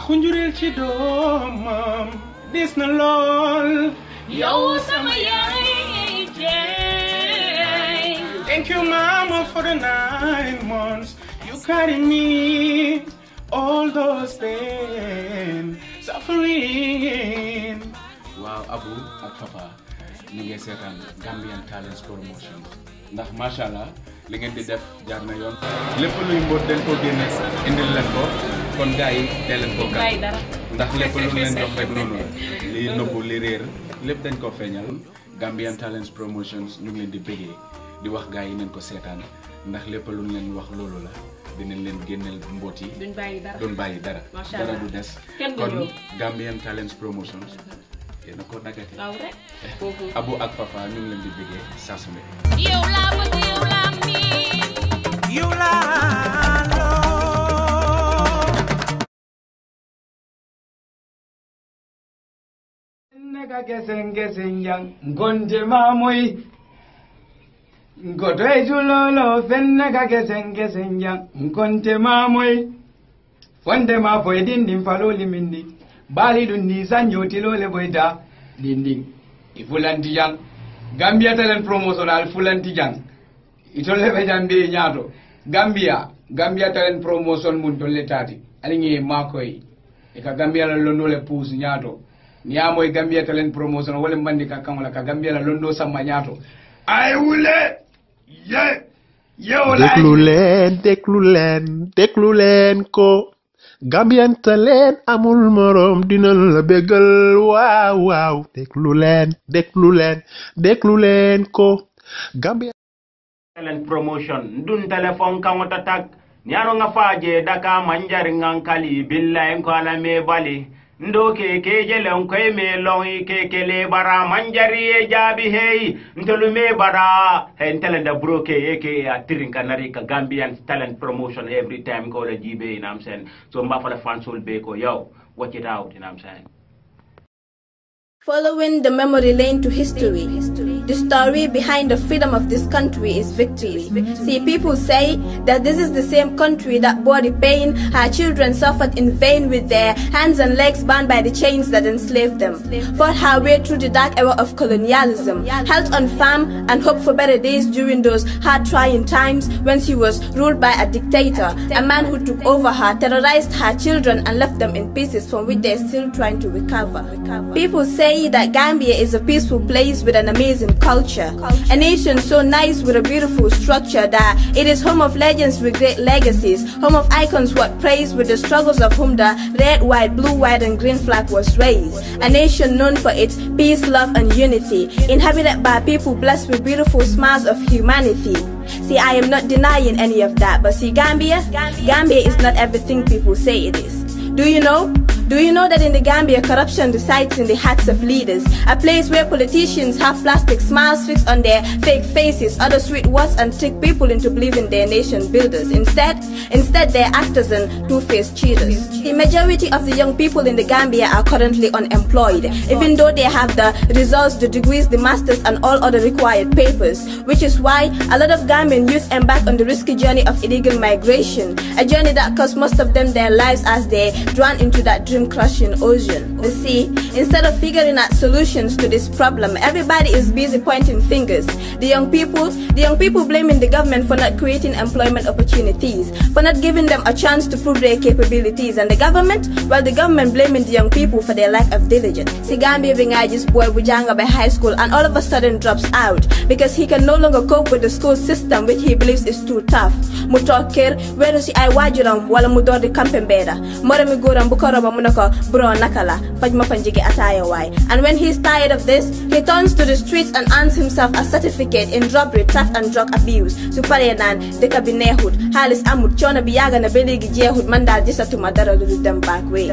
Akhunjurel ci doomam dis na lool yow sama yaay jeey. Thank you mama for the 9 months you carried me all those pain suffering. Waaw Abu ak Papa ñu ngi seetaan Gambian Talents Promotion ndax mashallah li ngeen di def jaar na yoon lépp luy mbóot dañ ko génne indil leen ko kon gars yi dee leen ko gàtt ndax lépp lu leen jox rek noonu la li nëbbu li réer lépp dañ ko feeñal. Gambian Talents Promotions ñu ngi leen di bëggee di wax gars yi nañ ko seetaan ndax lépp lu leen wax loolu la dinañ leen génneel mbóot yi duñ bàyyi dara dara du des kon Gambian Talents Promotions yéena ko dagati Abu ak Papa ñu ngi leen di bëggee saa su ne. Yow laa bëgg yow laa miin yow laa loo nega gesen yang ngonde mamoy ngodoy julolo fennega gesen yang ngonde mamoy fonde ma foy dindin faloli minni bali dun ni sanyoti lole boyda dindin ifulanti yang Gambia Talent Promotion al fulanti jang itolle be jambe nyaato Gambia Talent Promotion mun tolle tati alingi makoy e ka Gambia la londo le pousse nyaato niamoy Gambia Talent Promotion wala mandi ka kamala ka Gambia la londo sama nyaato ay wule ye wala déglu leen ko Gambian Talent amul morom dina la bégal waaw déglu leen ko Gambian Talent Promotion dun telephone kan wata tak nyano nga faje daka manjari ngankali billahi ko ala me bali ndo ke jele on koy me long ke le bara manjari e jabi hey ntolu me bara hen talent da broke ke atirin kanari ka Gambian Talent Promotion every time ko la jibe you know what I'm saying so mba fala fansol be ko yo watch it out you know what I'm saying. Following the memory lane to history, the story behind the freedom of this country is victory. See, people say that this is the same country that bore the pain her children suffered in vain with their hands and legs bound by the chains that enslaved them, fought her way through the dark era of colonialism, held on farm and hoped for better days during those hard trying times when she was ruled by a dictator, a man who took over her, terrorized her children and left them in pieces from which they are still trying to recover. People say that Gambia is a peaceful place with an amazing culture, a nation so nice with a beautiful structure that it is home of legends with great legacies, home of icons what praise with the struggles of whom the red, white, blue, white and green flag was raised, a nation known for its peace, love and unity, inhabited by people blessed with beautiful smiles of humanity. See, I am not denying any of that, but see, Gambia is not everything people say it is. Do you know that in the Gambia, corruption resides in the hearts of leaders, a place where politicians have plastic smiles fixed on their fake faces, other sweet words and trick people into believing they're nation builders. Instead, they're actors and two-faced cheaters. The majority of the young people in the Gambia are currently unemployed, even though they have the results, the degrees, the masters and all other required papers, which is why a lot of Gambian youth embark on the risky journey of illegal migration, a journey that costs most of them their lives as they drown into that dream-crushing ocean. You see, instead of figuring out solutions to this problem, everybody is busy pointing fingers. The young people blaming the government for not creating employment opportunities, for not giving them a chance to prove their capabilities, and the government blaming the young people for their lack of diligence. See, Gambia this boy Bujanga by high school and all of a sudden drops out because he can no longer cope with the school system which he believes is too tough. Mutokir, where does I wajuram wala mudor de kampembeda. Morami guram bukoroba munako bro nakala, fajma panjigi ataya wai. And when he's tired of this, he turns to the streets and earns himself a certificate in robbery, theft and drug abuse. Suparenan, dekabinehud, halis amut, chona biyaga na beligi jehud, mandal jisa to madara do them back way.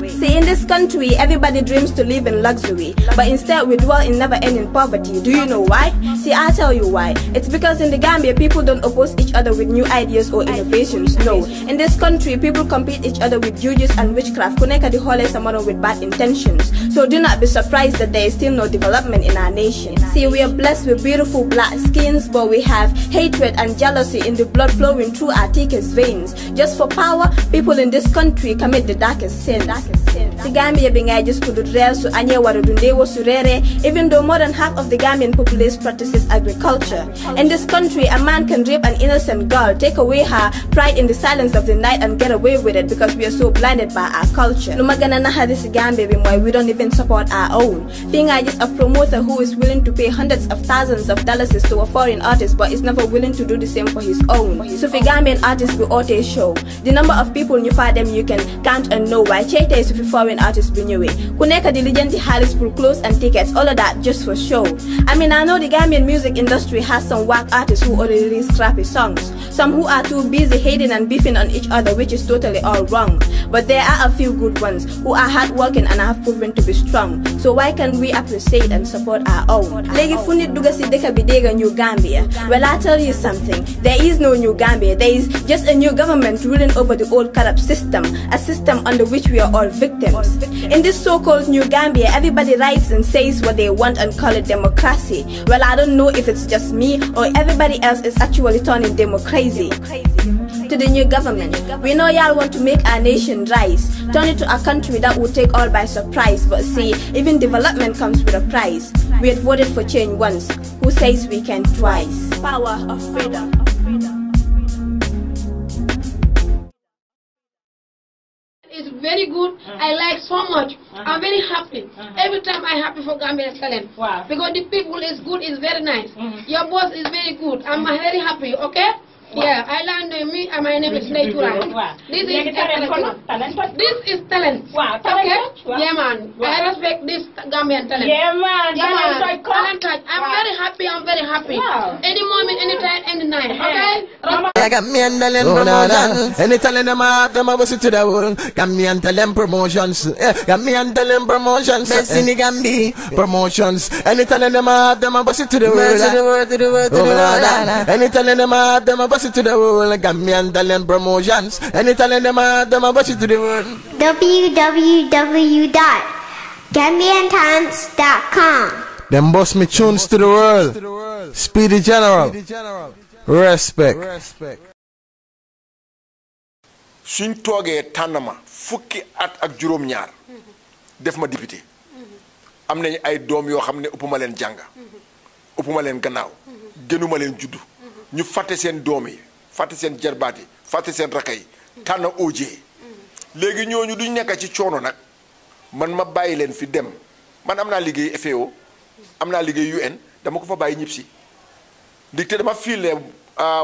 See, in this country, everybody dreams to live in luxury, but instead we dwell in never-ending poverty. Do you know why? See, I'll tell you why. It's because in the Gambia, people don't oppose each other with new ideas or innovations. No, in this country, people compete each other with juju and witchcraft. kuneka di hole someone with bad intentions. So do not be surprised that there is still no development in our nation. See, we are blessed with beautiful black skins, but we have hatred and jealousy in the blood flowing through our thickest veins. Just for power, people in this country commit the darkest sin. The Gambia being just could rare so anye warudundewo surere, even though more than half of the Gambian populace practices agriculture. In this country, a man can rape an innocent girl, take away her pride in the silence of the night and get away with it because we are so blinded by our culture. Lumagana na hadis Gambia why we don't even support our own. Being just a promoter who is willing to pay hundreds of thousands of dollars to a foreign artist but is never willing to do the same for his own. So for Gambian artists we ought to show the number of people you find them you can count and know why Chete is with foreign artists be new way. Kuneka diligently Harris for clothes and tickets, all of that just for show. I mean, I know the Gambian music industry has some whack artists who already release crappy songs, some who are too busy hating and beefing on each other, which is totally all wrong. But there are a few good ones who are hardworking and have proven to be strong. So why can't we appreciate and support our own? Legi funi duga si deka bidega New Gambia. Well, I tell you something, there is no New Gambia. There is just a new government ruling over the old corrupt system, a system under which we are all victims. In this so-called New Gambia, everybody writes and says what they want and call it democracy. Well, I don't know if it's just me or everybody else is actually turning democracy. To the new government, we know y'all want to make our nation rise, turn it to a country that will take all by surprise. But see, even development comes with a price. We had voted for change once. Who says we can twice? Power of freedom. It's very good. I like so much. I'm very happy. Every time I'm happy for Gambian talent. Wow. Because the people is good, it's very nice. Your boss is very good. I'm very happy, okay? Yeah, I learned me and my name is Naitura. This is talent. This is talent. Wow, okay? Wow. Yeah, man. Wow. I respect this Gambian talent. Yeah, man. Yeah, man. Talent Talent. I'm very happy. I'm very happy. Wow. Any moment, anytime, any night. Okay? I got me and Talent Promotions. Any talent them have, them over to the world. Got me and Talent Promotions. Got me and Talent Promotions. Best in the Gambia Promotions. Any talent them have, them over to the world. To the world. Any talent them have, them over to the world. Got me and Talent Promotions. Any talent them have, them over to the world. www.GambianTalents.com. Them boss me tunes to the world. Speedy General. Respect. suñ toogee tànnama fukki at ak juróom-ñaar def ma député am nañ ay doom yoo xam ne ëppuma leen jàng ëppuma leen gannaaw gënuma leen juddu ñu fàtte seen doom yi fàtte seen jarbaat yi fàtte seen rakka yi tànn OJ léegi ñooñu duñ nekk ci coono nag man ma bàyyi leen fi dem man am naa liggéey FAO am naa liggéey UN dama ko fa bàyyi ñib si ndigte dama fiile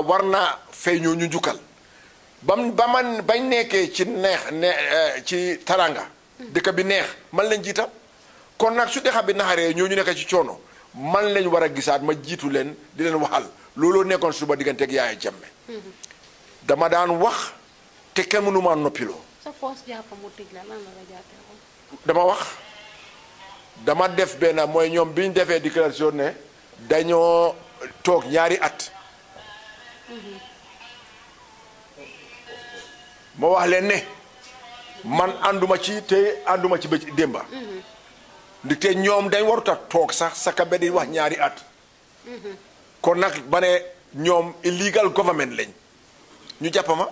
war naa fay ñoo ñu njukkal ba man bañ nekkee ci ci taranga dëkk bi neex man lañ jiital kon nag su dëkk bi naxaree ñoo ñu nekk ci coono man lañ war a gisaat ma jiitu leen di leen waxal looloo nekkoon suba diggante ak Yaaya Jammeh dama daan wax te kenn mënu maa noppiloo dama wax dama def benn mooy ñoom biñ defee déclaration ne dañoo toog ñaari at ma wax leen ne man ànduma ci te ànduma ci bëj démba ndaxte ñoom dañ warut a toog sax saka be di wax ñaari at kon nag ba ne ñoom illegal government lañ ñu jàpp ma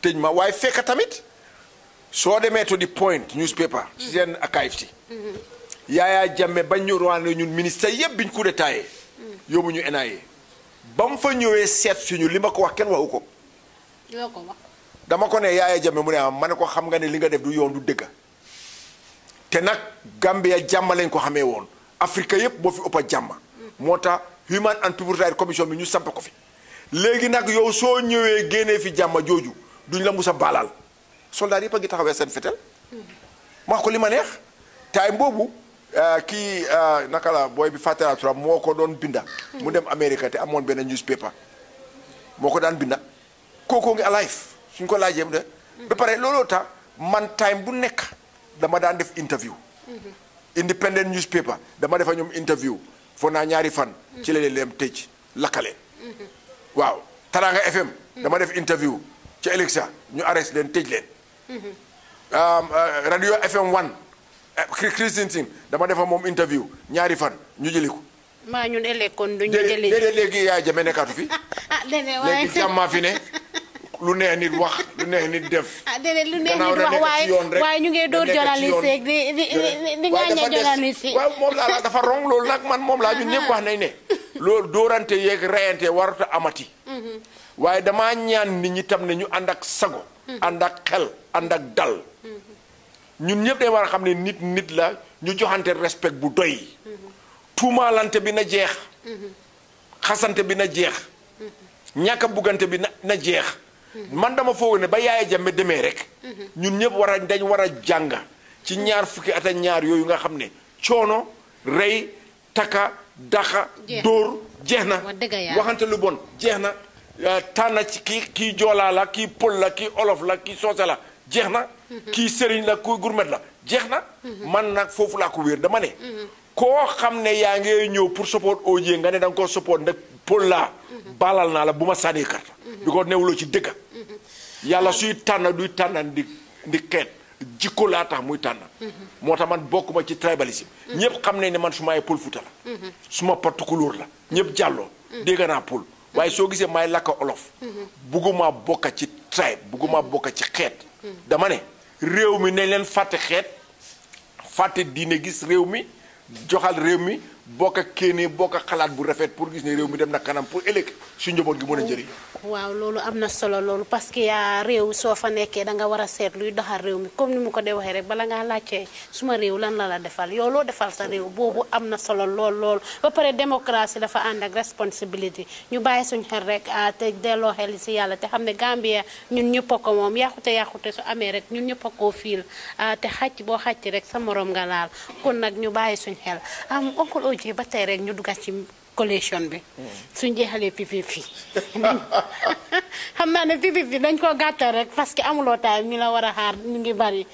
tëj ma waaye fekk tamit soo demee to the point newspaper si seen archive si Yaaya Jammeh bañ ñu roane ñun ministre yëpp biñ coup d'état yóbbu ñu NIA ba mu fa ñëwee seet suñu li ma ko wax kenn waxu ko dama ko ne Yaaya Jammeh mu ne ma ne ko xam nga ne li nga def du yoon du dëgg te nag Gambia jàmm lañ ko xamee woon Afrique yëpp boo fi ëpp a jàmm moo tax Human and People Rights Commission bi ñu samp ko fi léegi nag yow soo ñëwee génnee fi jàmm jooju duñ la mus a baalaal soldat yëpp a ngi taxawee seen fetel ma wax ko li ma neex taay boobu kii naka la booy bi Fatara Touré moo ko doon binda mu dem Amérique te amoon benn newspaper moo ko daan binda kookoo ngi alive suñ ko laajee mu de ba pare looloo tax man time bu nekk dama daan def interview independent newspaper dama defa ñoom interview foo naa ñaari fan ci la leen tëj lakkaleen waaw Taranga FM dama def interview ci Alexa ñu arrest leen tëj leen radio FM 1 Christine Singh dama defa moom interview ñaari fan ñu jëli ko. maa ñun ëllëg kon du ñu jëli. déedéet léegi Yaya Jammeh nekkaatu fi. déedéet waaye léegi jàmmaa fi ne lu neex nit wax lu neex nit def. déedéet lu neex nit wax waaye ñu ngi door journaliste ak di ngaaña journaliste. waaw moom laa dafa rong loolu nag man moom laa ñun ñëpp wax nañ ne. loolu dóorante yeeg reyante warut a amati. waaye damaa ñaan nit ñi tam ne ñu ànd ak sago. ànd ak xel ànd ak dal. ñun ñëpp dañ war a xam ne nit la ñu joxante respect bu doy. tuumaalante bi na jeex. xasante bi na jeex. ñàkk a buggante bi na jeex. man dama foog ne ba Yaya Jammeh demee rek. ñun ñëpp dañ war a jàng ci ñaar fukki at ak ñaar yooyu nga xam ne coono rey taka daxa dóor jeex na. waxante lu bon jeex na. tànn ci kii joolaa la kii pël la kii olof la kii soose la jeex na. kii sëriñ la kii gourmet la jeex na. man nag foofu laa ko wéer dama ne. koo xam ne yaa ngi ñëw pour support OJ nga ne da nga koo support nag pël laa. baalal naa la bu ma sànni carte. bi ko newuloo ci dëgg. yàlla suy tànn duy tànn di xeet jikko laa tax muy tànn. moo tax man bokkuma ci tribalisme. ñëpp xam nañ ne man su ma ay pël Fuuta la. suma particulier la ñëpp jàlloo. dégg naa pël. waaye soo gisee may lakka olof. bugguma bokka ci tribe bugguma bokka ci xeet. dama ne réew mi nañ leen fàtte xeet fàtte diine gis réew mi joxal réew mi bokka kéene bokka xalaat bu rafet pour gis ne réew mi dem na kanam pour ëllëg su njaboot gi mën a njëriñ. waaw loolu am na solo loolu parce que yaa réew soo fa nekkee da nga war a seet luy doxal réew mi comme ni mu ko dee waxee rek bala ngaa laajte suma réew lan la defal yow loo defal sa réew boobu am na solo lool ba pare démocratie dafa ànd ak responsibility ñu bàyyi suñ xel rek te delloo xel si yàlla te xam ne Gambia ñun ñëpp a ko moom yàqute su amee rek ñun ñëpp a koo fiil te xàcc boo xàcc rek sa morom nga laal kon nag ñu bàyyi suñ xel oncle OJ ba tey rek ñu duggat ci collation bi suñ jeexalee PPP xam naa ne PPP dañ koo gàttal rek parce que amuloo taay ñu la war a xaar ñu ngi bari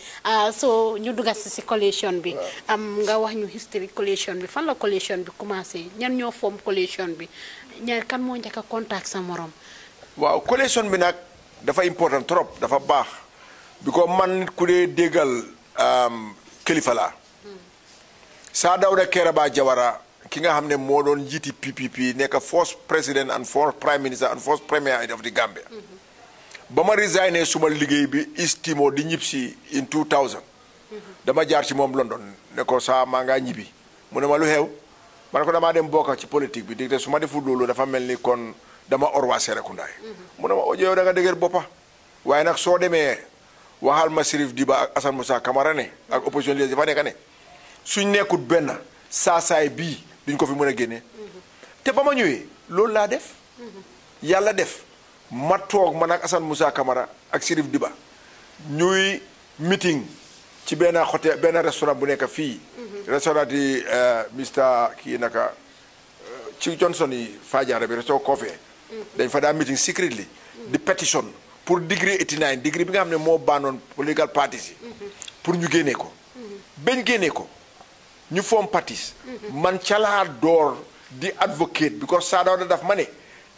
so ñu duggat si collation bi nga wax ñu history collation bi fan la collation bi commencé ñan ñoo foom collation bi ñaar kan moo njëkk a contact sa morom. waaw collation bi nag dafa important trop dafa baax bi ko man ku dee déggal kilifa laa Saa Dawda Kairaba Jawara ki nga xam ne moo doon njiiti PPP nekk first president and first prime minister and first premier of the Gambia. ba ma resigné suma liggéey bi East Timor di ñib si in 2000. dama jaar ci moom London ne ko saa maa ngaa ñibbi mu ne ma lu xew ma ne ko damaa dem bokk ci politique bi digte su ma deful loolu dafa mel ni kon dama orwa Serekunda mu ne ma OJ yow da nga dëgër boppa waaye nag soo demee waxal ma Sirif Diba ak Assane Moussa Camara ne ak opposition li dafa nekk ne suñ nekkut benn saasaay bii duñ ko fi mën a génnee te ba ma ñëwee loolu laa def yàlla def ma toog man ak Assane Moussa Camara ak Sirif Diba ñuy meeting ci benn hôtel benn restaurant bu nekk fii restaurant di Mr kii naka ci Johnson yi Fadiara bi restaurant Coffee dañ fa daa meeting secretly di petition pour degree 89 degree bi nga xam ne moo baanoon political parties yi pour ñu génnee ko bañ génnee ko ñu form parties man ca laa door di advocate because Saa Dawda daf ma ne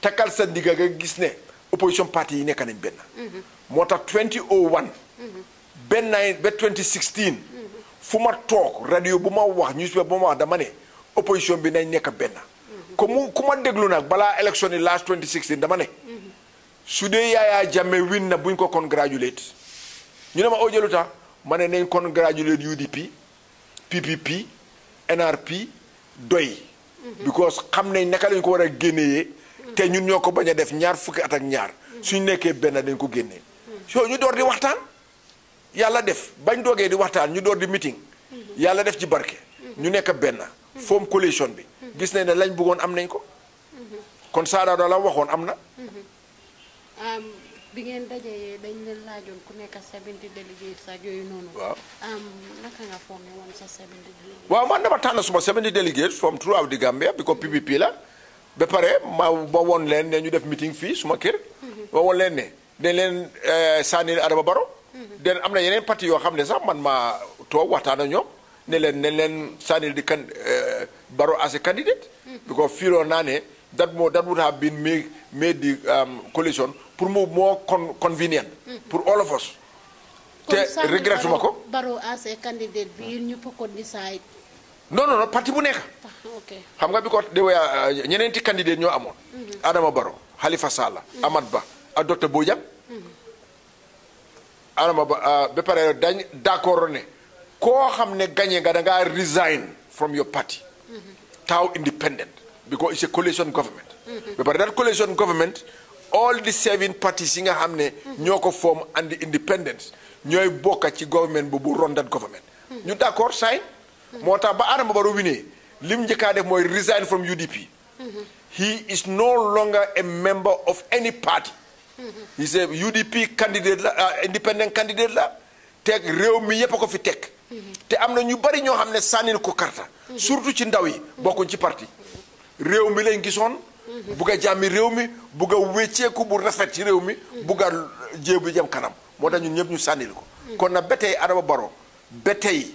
takkal sa ndigga nga gis ne opposition party yi nekk nañ benn moo tax 2001 benn ba 2016 fu ma toog radio bu ma wax newspaper bu ma wax dama ne opposition bi nañ nekk benn ku ma déglu nag balaa élection yi last 2016 dama ne su dee Yaya Jammeh win na buñ ko congratulate ñu ne ma OJ lu tax ma ne nañ congratulate UDP PPP NRP doy because xam nañ naka lañ ko war a génnee te ñun ñoo ko bañ a def ñaar fukki at ak ñaar suñ nekkee benn dañ ko génnee so ñu door di waxtaan yàlla def bañ doogee di waxtaan ñu door di meeting yàlla def ci barke ñu nekk benn form coalition bi gis nañ ne lañ bëggoon am nañ ko kon Saa Dawda la waxoon am na bi ngeen dajee dañ leen laajoon ku nekk 70 delegates ak yooyu noonu. waaw naka nga foogee woon sa 70 delegates. waaw man dama tànn suma 70 delegates from throughout the Gambia bi ko PPP la ba pare ma woon leen ne ñu def meeting fii suma kër. ma woon leen ne dañ leen sànnil Adama Barrow. den am na yeneen parti yoo xam ne sax man ma toog waxtaan ak ñoom ne leen sànnil di Barrow as a candidate. because fiiroon naa ne that would have been made the coalition pour more convenient pour all of us te regrettuma ko. Barrow as a candidate bi ñu ko decide. non parti bu nekk. ok xam nga bi ko ñeneenti candidate ñoo amoon. Adama Barrow Halifa Sallah. Amat Bah ak docteur Bojang. Adama Ba ba pare dañ d'accord ne koo xam ne gagné nga da ngaa resign from your party. taw independent because it's a coalition government. ba pare that coalition government all the 7 parties yi nga xam ne ñoo ko form and the independence ñooy bokka ci government bu run that government. ñu d'accord sign. moo tax ba Adama Barrow winee lim njëkkaa def mooy resign from UDP. He is no longer a member of any party. He's a UDP candidate la independent candidate la teg réew mi yépp a ko fi teg. te am na ñu bari ñoo xam ne sànnil ko karta surtout ci ndaw yi bokkuñ ci parti réew mi lañ gisoon. bugg a jàmmi réew mi bugg a wécceeku bu rafet ci réew mi bugg a jéebu jëm kanam moo tax ñun ñëpp ñu sànnil ko. kon nag ba tey Adama Barrow ba tey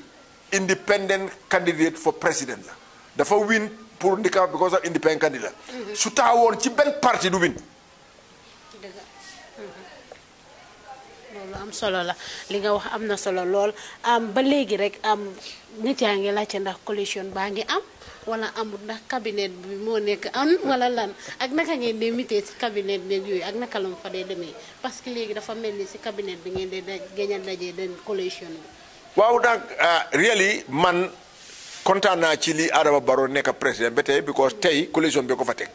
independent candidate for president la dafa win pour ndika because of independent candidate la su taxawoon ci benn parti du win. loolu am solo la li nga wax am na solo lool ba léegi rek nit yaa ngi laajte ndax coalition baa ngi am wala amul ndax cabinet bi moo nekk am wala lan ak naka ngeen dee mitee si cabinet bi yooyu ak naka la mu fa dee demee parce que léegi dafa mel ni si cabinet bi ngeen dee gën a dajee den coalition bi. waaw donc really man kontaan naa ci li Adama Barrow nekk président ba tey because tey coalition bi ko fa teg.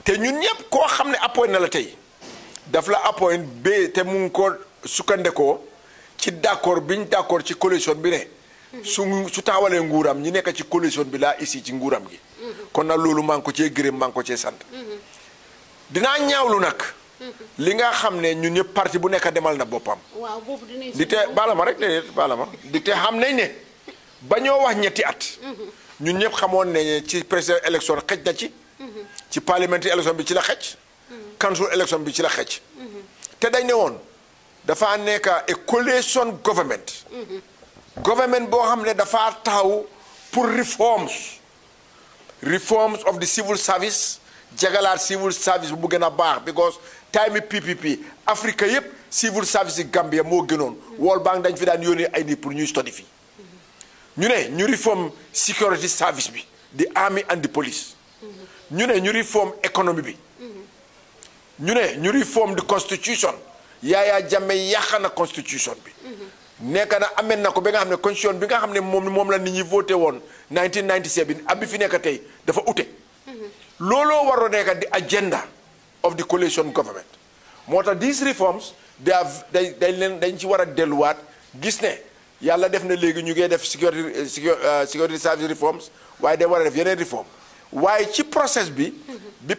te ñun ñëpp koo xam ne appoint na la tey daf la appoint ba te mu ngi ko sukkandekoo ci d'accord biñ d'accord ci coalition bi ne. su taxawalee nguuram ñi nekk ci coalition bi laa ici ci nguuram gi. kon nag loolu maa ngi ko cee gërëm maa ngi ko cee sant. dinaa ñaawlu nag. li nga xam ne ñun ñëpp parti bu nekk demal na boppam. waaw boobu dinañ di te baala ma rek déedéet baala ma di te xam nañ ne ba ñoo wax ñetti at. ñun ñëpp xamoon ne ci président élection xëj na ci. ci parlementaire élection bi ci la xëj. council élection bi ci la xëj. te dañ ne woon dafa nekk a coalition government. government boo xam ne dafa taxaw pour reforms of the civil service jagalaat civil service bu gën a baax because time PPP Afrique yëpp civil service yi Gambia moo gënoon World Bank dañ fi daan yónnee ay nit pour ñuy study fii ñu ne ñu reform security service bi the army and the police ñu ne ñu reform economy bi ñu ne ñu reform the constitution Yaya Jammeh yàq na constitution bi nekk na amee na ko ba nga xam ne constitution bi nga xam ne moom la nit ñi voté woon 1997 ab bi fi nekk tey dafa ute looloo waroo nekk the agenda of the coalition government moo tax these reforms dañ ci war a delluwaat gis ne yàlla def na léegi ñu ngi def security service reforms waaye day war a def yeneen reform waaye ci process bi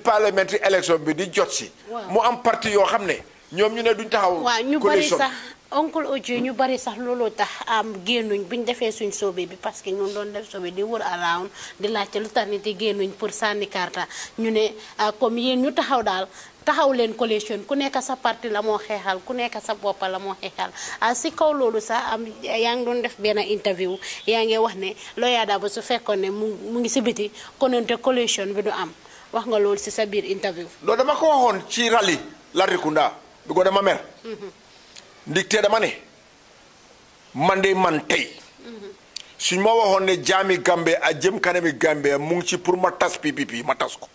parliamentary election bi di jot si mu am parti yoo xam ne ñoom ñu ne duñ taxaw waaw ñu bari sax oncle Ojo ñu bari sax looloo tax génnuñ buñ defee suñ soobee bi parce que ñun doon def soobee di wër around di laajte lu tax nit yi génnuñ pour sànni karta ñu ne comme yéen ñu taxaw leen coalition ku nekk sa parti la moo xeexal ku nekk sa bopp la moo xeexal si kaw loolu sax yaa ngi doon def benn interview yaa ngi wax ne Lawyer Darboe su fekkoon ne mu ngi si biti kononte coalition bi du am wax nga loolu si sa biir interview. loolu dama ko waxoon ci rally Latrikunda bi ko dama mer. ndigte dama ne man de man tey suñ ma waxoon ne jaami Gambie a jëm kanami Gambie mu ngi ci pour ma tas PPP ma tas ko.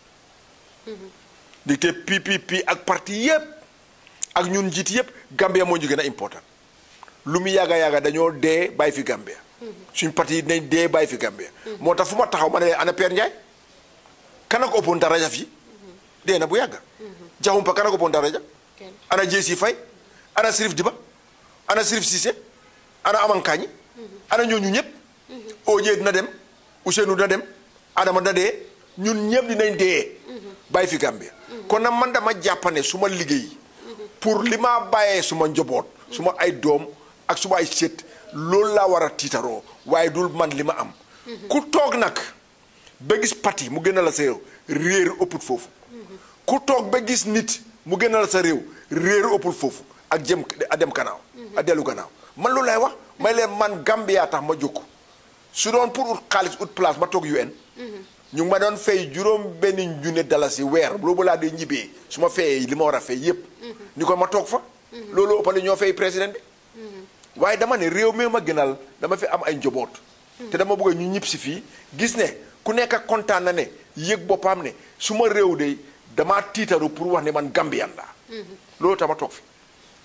ndigte PPP ak parti yëpp ak ñun njiit yëpp Gambia moo ñu gën a important lu mu yàgga dañoo dee bàyyi fi Gambia suñ parti yi dinañ dee bàyyi fi Gambia moo tax fu ma taxaw ma ne ana Père Ndiaye kana ko ëppoon daraja fii dee na bu yàgga jaxumpa kana ko ëppoon daraja ana JC Faye ana Sirif Diba ana Sirif Cissé ana Amankaañi ana ñooñu ñëpp Oje dina dem Ousseynou dina dem Adama dina dee ñun ñëpp dinañ dee bàyyi fi Gambia kon nag man dama jàppane su ma liggéey pour li ma bàyyee suma njaboot suma ay doom ak suma ay sët loolu laa war a tiitaroo waaye dul man li ma am ku toog nag ba gis parti mu gën a la sa réew ëpput foofu ku toog ba gis nit mu gën a la sa réew ëppul foofu ak jëm a dem kanaaw a dellu gannaaw man loolu lay wax may leen man Gambia tax ma jóg su doon pour ut xaalis ut place ma toog UN ñu ngi ma doon fay $7,000 weer loolu laa dee ñibbee su ma fayee li ma war a fay yépp ñu ko ma toog fa loolu ëppale ñoo fay président bi waaye dama ne réew mi ma gënal dama fi am ay njaboot te dama bëgg ñu ñib si fii gis ne ku nekk kontaan na ne yëg boppam ne su ma réew de damaa tiitaru pour wax ne man Gambian la loolu tama toog fi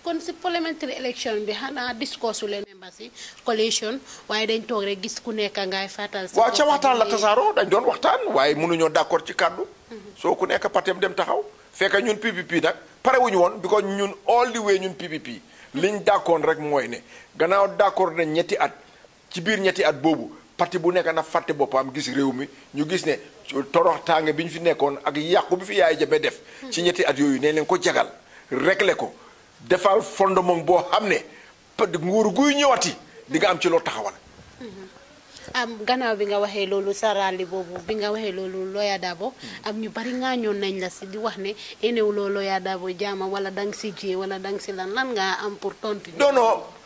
kon si parliamentary election bi xanaa discourse leen members yi coalition waaye dañ toog rek gis ku nekk ngay fàttal waaw ca waxtaan la tasaaroo dañ doon waxtaan waaye mënuñoo d'accord ci kàddu soo ku nekk patem dem taxaw fekk ñun PPP nag pare wuñu woon because ñun all the way ñun PPP liñ d'accord rek mooy ne gannaaw d'accord nañ ñetti at ci biir ñetti at boobu parti bu nekk na fàtte boppam gis réew mi ñu gis ne torox tànge bi ñu fi nekkoon ak yàqu bi fi Yaya Jammeh def ci ñetti at yooyu ne leen ko jagal régler ko defal fondement boo xam ne nguur guy ñëwati di nga am ci loo taxawal gannaaw bi nga waxee loolu sa rally boobu bi nga waxee loolu Lawyer Darboe ñu bari ngaañoon nañ la si di wax ne enew loo Lawyer Darboe jaama wala dang si jee wala dang si lan nga am pour tontu non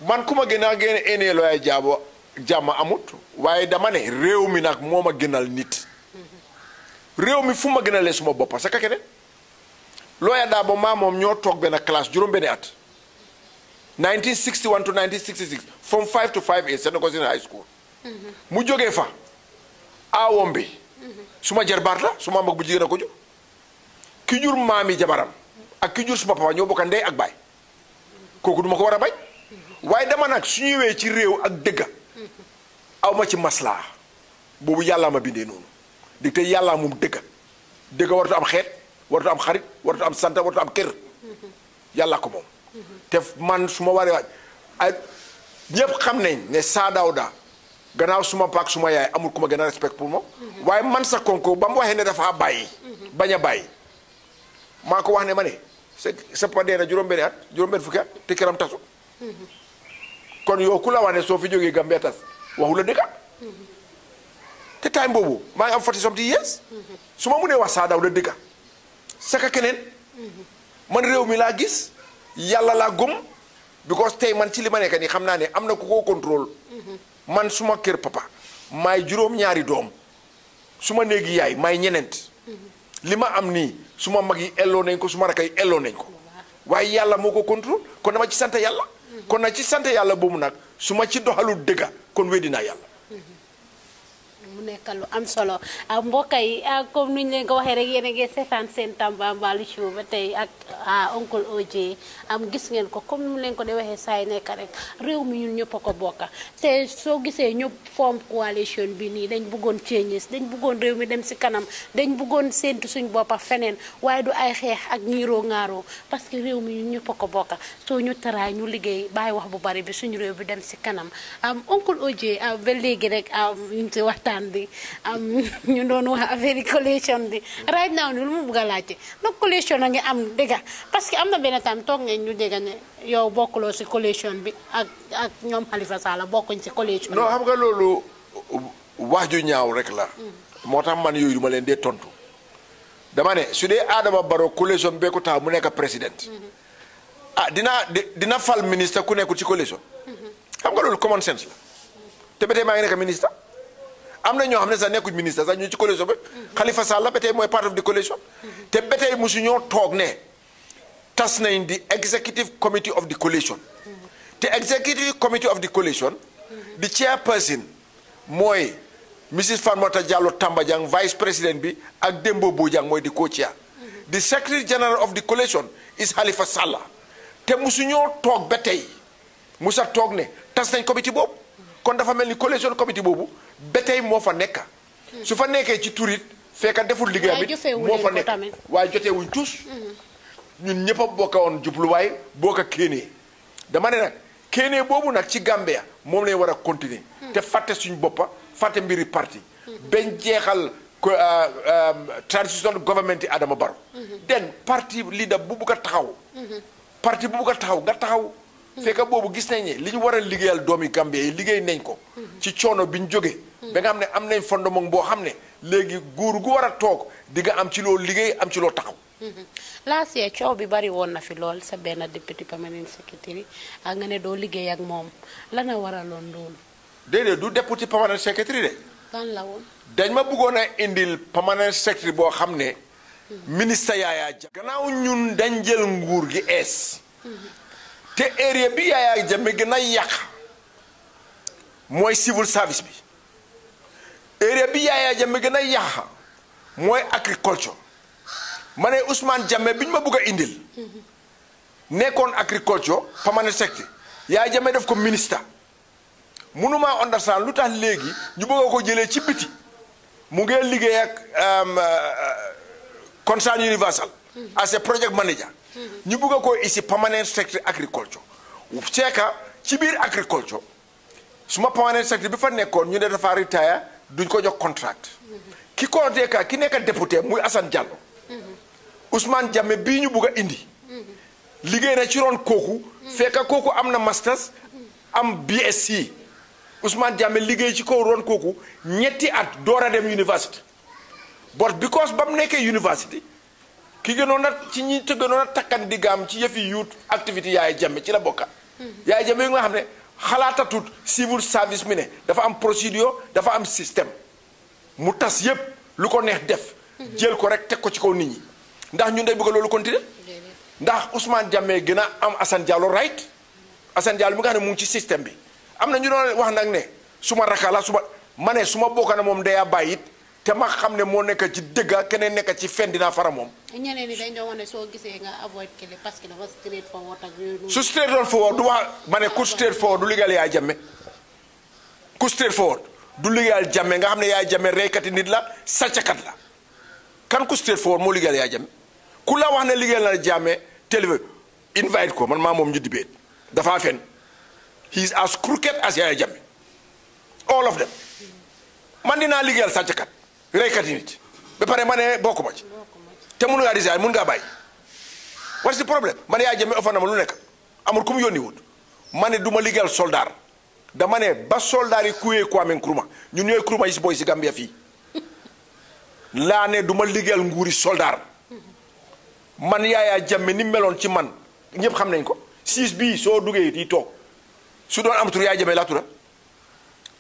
man ku ma gën a génne ene Lawyer Darboe jàmm amut waaye dama ne réew mi nag moo ma gënal nit réew mi fu ma gënalee suma bopp parce que keneen Lawyer Darboe maa moom ñoo toog benn classe juróom-benni at 1961 to 1966 from 5 to 5A Senegal High School mu jógee fa aawom bi suma jarbaat la suma mag bu jigéen a ko jur ki jur maami jabaram ak ki jur suma papa ñoo bokka ndey ak baay kooku duma ko war a bañ waaye dama nag su ñëwee ci réew ak dëgga aw ma ci maslaa boobu yàllaa ma bindee noonu di te yàllaa moom dëgga waratu am xeet waratu am xarit waratu am santa waratu am kër yàllaa ko moom te man su ma waree waaj ay ñëpp xam nañ ne Saa Dawda gannaaw suma paak suma yaay amul ku ma gën a respect pour moom waaye man sa konko ba mu waxee ne dafa bàyyi bañ a bàyyi maa ko wax ne ma ne sa pa dee na juróom-benni at juróom-benn fukki at te këram tasu kon yow ku la wax ne soo fi jógee Gambia tas waxu la dëgga te time boobu maa ngi am 40 something years su ma mënee wax Saa Dawda dëgga saka keneen man réew mi laa gis yàlla laa gëm because tey man ci li ma nekk nii xam naa ne am na ku ko contrôle man suma kër papa maay juróom-ñaari doom suma néegi yaay maay ñeneent li ma am nii suma mag yi elloo nañ ko suma rakk yi elloo nañ ko waaye yàlla moo ko contrôle kon dama ci sant yàlla kon nag ci sant yàlla boobu nag su ma ci doxalul dëgga kon weddi naa yàlla mu nekk lu am solo mbokk yi comme nuñ leen ko waxee rek yéen a ngi seetaan seen Tambambalu show ba tey ak Uncle OJ gis ngeen ko comme nu leen ko de waxee saa yi nekk rek réew mi ñun ñëpp a ko bokka te soo gisee ñëpp form coalition bi nii dañ bëggoon changes dañ bëggoon réew mi dem si kanam dañ bëggoon séentu suñ boppa feneen waaye du ay xeex ak ñiiroo ŋaaroo parce que réew mi ñun ñëpp a ko bokka soo ñu taraay ñu liggéey bàyyi wax bu bari bi suñu réew bi dem si kanam Uncle OJ ba léegi rek ñu si waxtaan bi ñu doon wax affaire coalition bi right now ni lu mu bëgg a laajte nag coalition a ngi am dëgga parce que am na benn temps toog ngeen ñu dégg ne yow bokkuloo si coalition bi ak ñoom Halifa Sallah bokkuñ si coalition non xam nga loolu wax ju ñaaw rek la moo tax man yooyu du ma leen dee tontu dama ne su dee Adama Barrow coalition bee ko tax mu nekk président dina fal ministre ku nekkul ci coalition xam nga loolu common sense la te ba tey maa ngi nekk ministre am na ñoo xam ne sax nekkuñ ministre sax ñu ci coalition bi Halifa Sallah ba tey mooy part of the coalition te ba tey mosu ñoo toog ne tas nañ di executive committee of the coalition te executive committee of the coalition the chairperson mooy Mrs Fatoumatta Jallow Tambajang vice président bi ak Dembo Bojang mooy di co-chair the secretary general of the coalition is Halifa Sallah te mosu ñoo toog ba tey musa toog ne tas nañ committee boobu kon dafa mel ni coalition committee boobu ba tey moo fa nekk su fa nekkee ci turit fekk deful liggéeyam it moo fa nekk waaye jotee wuñ tous ñun ñëpp a bokka woon jubluwaay bokka kéenee dama ne nag kéenee boobu nag ci Gambia moom lañ war a continuer te fàtte suñ boppa fàtte mbiri parti bañ jeexal transitional government yi Adama Barrow den parti leader bu bugg a taxaw parti bu bugg a taxaw nga taxaw fekk boobu gis nañ ne li ñu war a liggéeyal doomi Gambie yi liggéey nañ ko ci coono bi ñu jógee ba nga xam ne am nañ fondement boo xam ne léegi góor gu war a toog di nga am ci loo liggéey am ci loo taxaw last year coow bi bari woon na fi lool sa benn deputy permanent secretary ak nga ne doo liggéey ak moom lana waraloon loolu déedéet du deputy permanent secretary de kan la woon dañ ma bëggoon a indil permanent secretary boo xam ne ministre Yaya Jammeh gannaaw ñun dañ jël nguur gi ees te area bi Yaya Jammeh gën a yàq mooy civil service bi area bi Yaya Jammeh gën a yàq mooy agriculture ma ne Ousmane Jammeh biñ ma bëgg a indil nekkoon agriculture permanent secretary Yaya Jammeh def ko ministre mënuma understand lu tax léegi ñu bëgg ko jëlee ci biti mu ngi liggéey ak Concern Universal as a project manager ñu bëgg ko ici permanent secretary agriculture ceeka ci biir agriculture suma permanent secretary bi fa nekkoon ñu ne dafa retire duñ ko jox contract ki ko deka ki nekk député muy Assane Diallo Ousmane Jammeh bii ñu bëgg a indi liggéey na ci ron kooku fekk kooku am na masters am BSc Ousmane Jammeh liggéey ci kaw ron kooku ñetti at door a dem university but because ba mu nekkee university ki gënoon a ci ñi te gënoon a takkan diggaam ci yëfi youth activité Yaya Jammeh ci la bokka Yaya Jammeh yi nga xam ne xalaatatut civil service mi ne dafa am procédure dafa am système mu tas yépp lu ko neex def jël ko rek teg ko ci kaw nit ñi ndax ñun day bëgg loolu continuer ndax Ousmane Jammeh gën a am Assane Diallo right Assane Diallo mi nga xam ne mu ngi ci système bi am na ñu doon wax nag ne suma rakala suma ma ne suma bokka na moom dayaa bàyyi it te ma xam ne moo nekk ci dëgga keneen nekk ci fen dinaa fara moom ñeneen ñi dañ doon wax ne soo gisee nga avoid kili parce que dafa straight forward ak yooyu su straight forward du wax ma ne ku straight forward du liggéeyal Yaya Jammeh ku straight forward du liggéeyal Jammeh nga xam ne Yaya Jammeh reykati nit la sàccakat la kan ku straight forward moo liggéeyal Yaya Jammeh ku la wax ne liggéeyal na Jammeh télévé invite ko man maa moom ñu dibéet dafa fen he is as crooked as Yaya Jammeh all of them man dinaa liggéeyal sàccakat reykati nit ba pare ma ne bokk ma ci te mun ngaa design mun ngaa bàyyi what's the problème man Yaya Jammeh offal na ma lu nekk amul ku mu yónni wut ma ne du ma liggéeyal soldat dama ne ba soldat yi kuyee Kwame Nkrumah ñun ñooy Nkrumah yi si boy si Gambia fii laa ne du ma liggéeyal nguuri soldat man Yaya Jammeh ni meloon ci man ñëpp xam nañ ko siis bii soo duggee yi toog su doon am tur Yaya Jammeh laa turam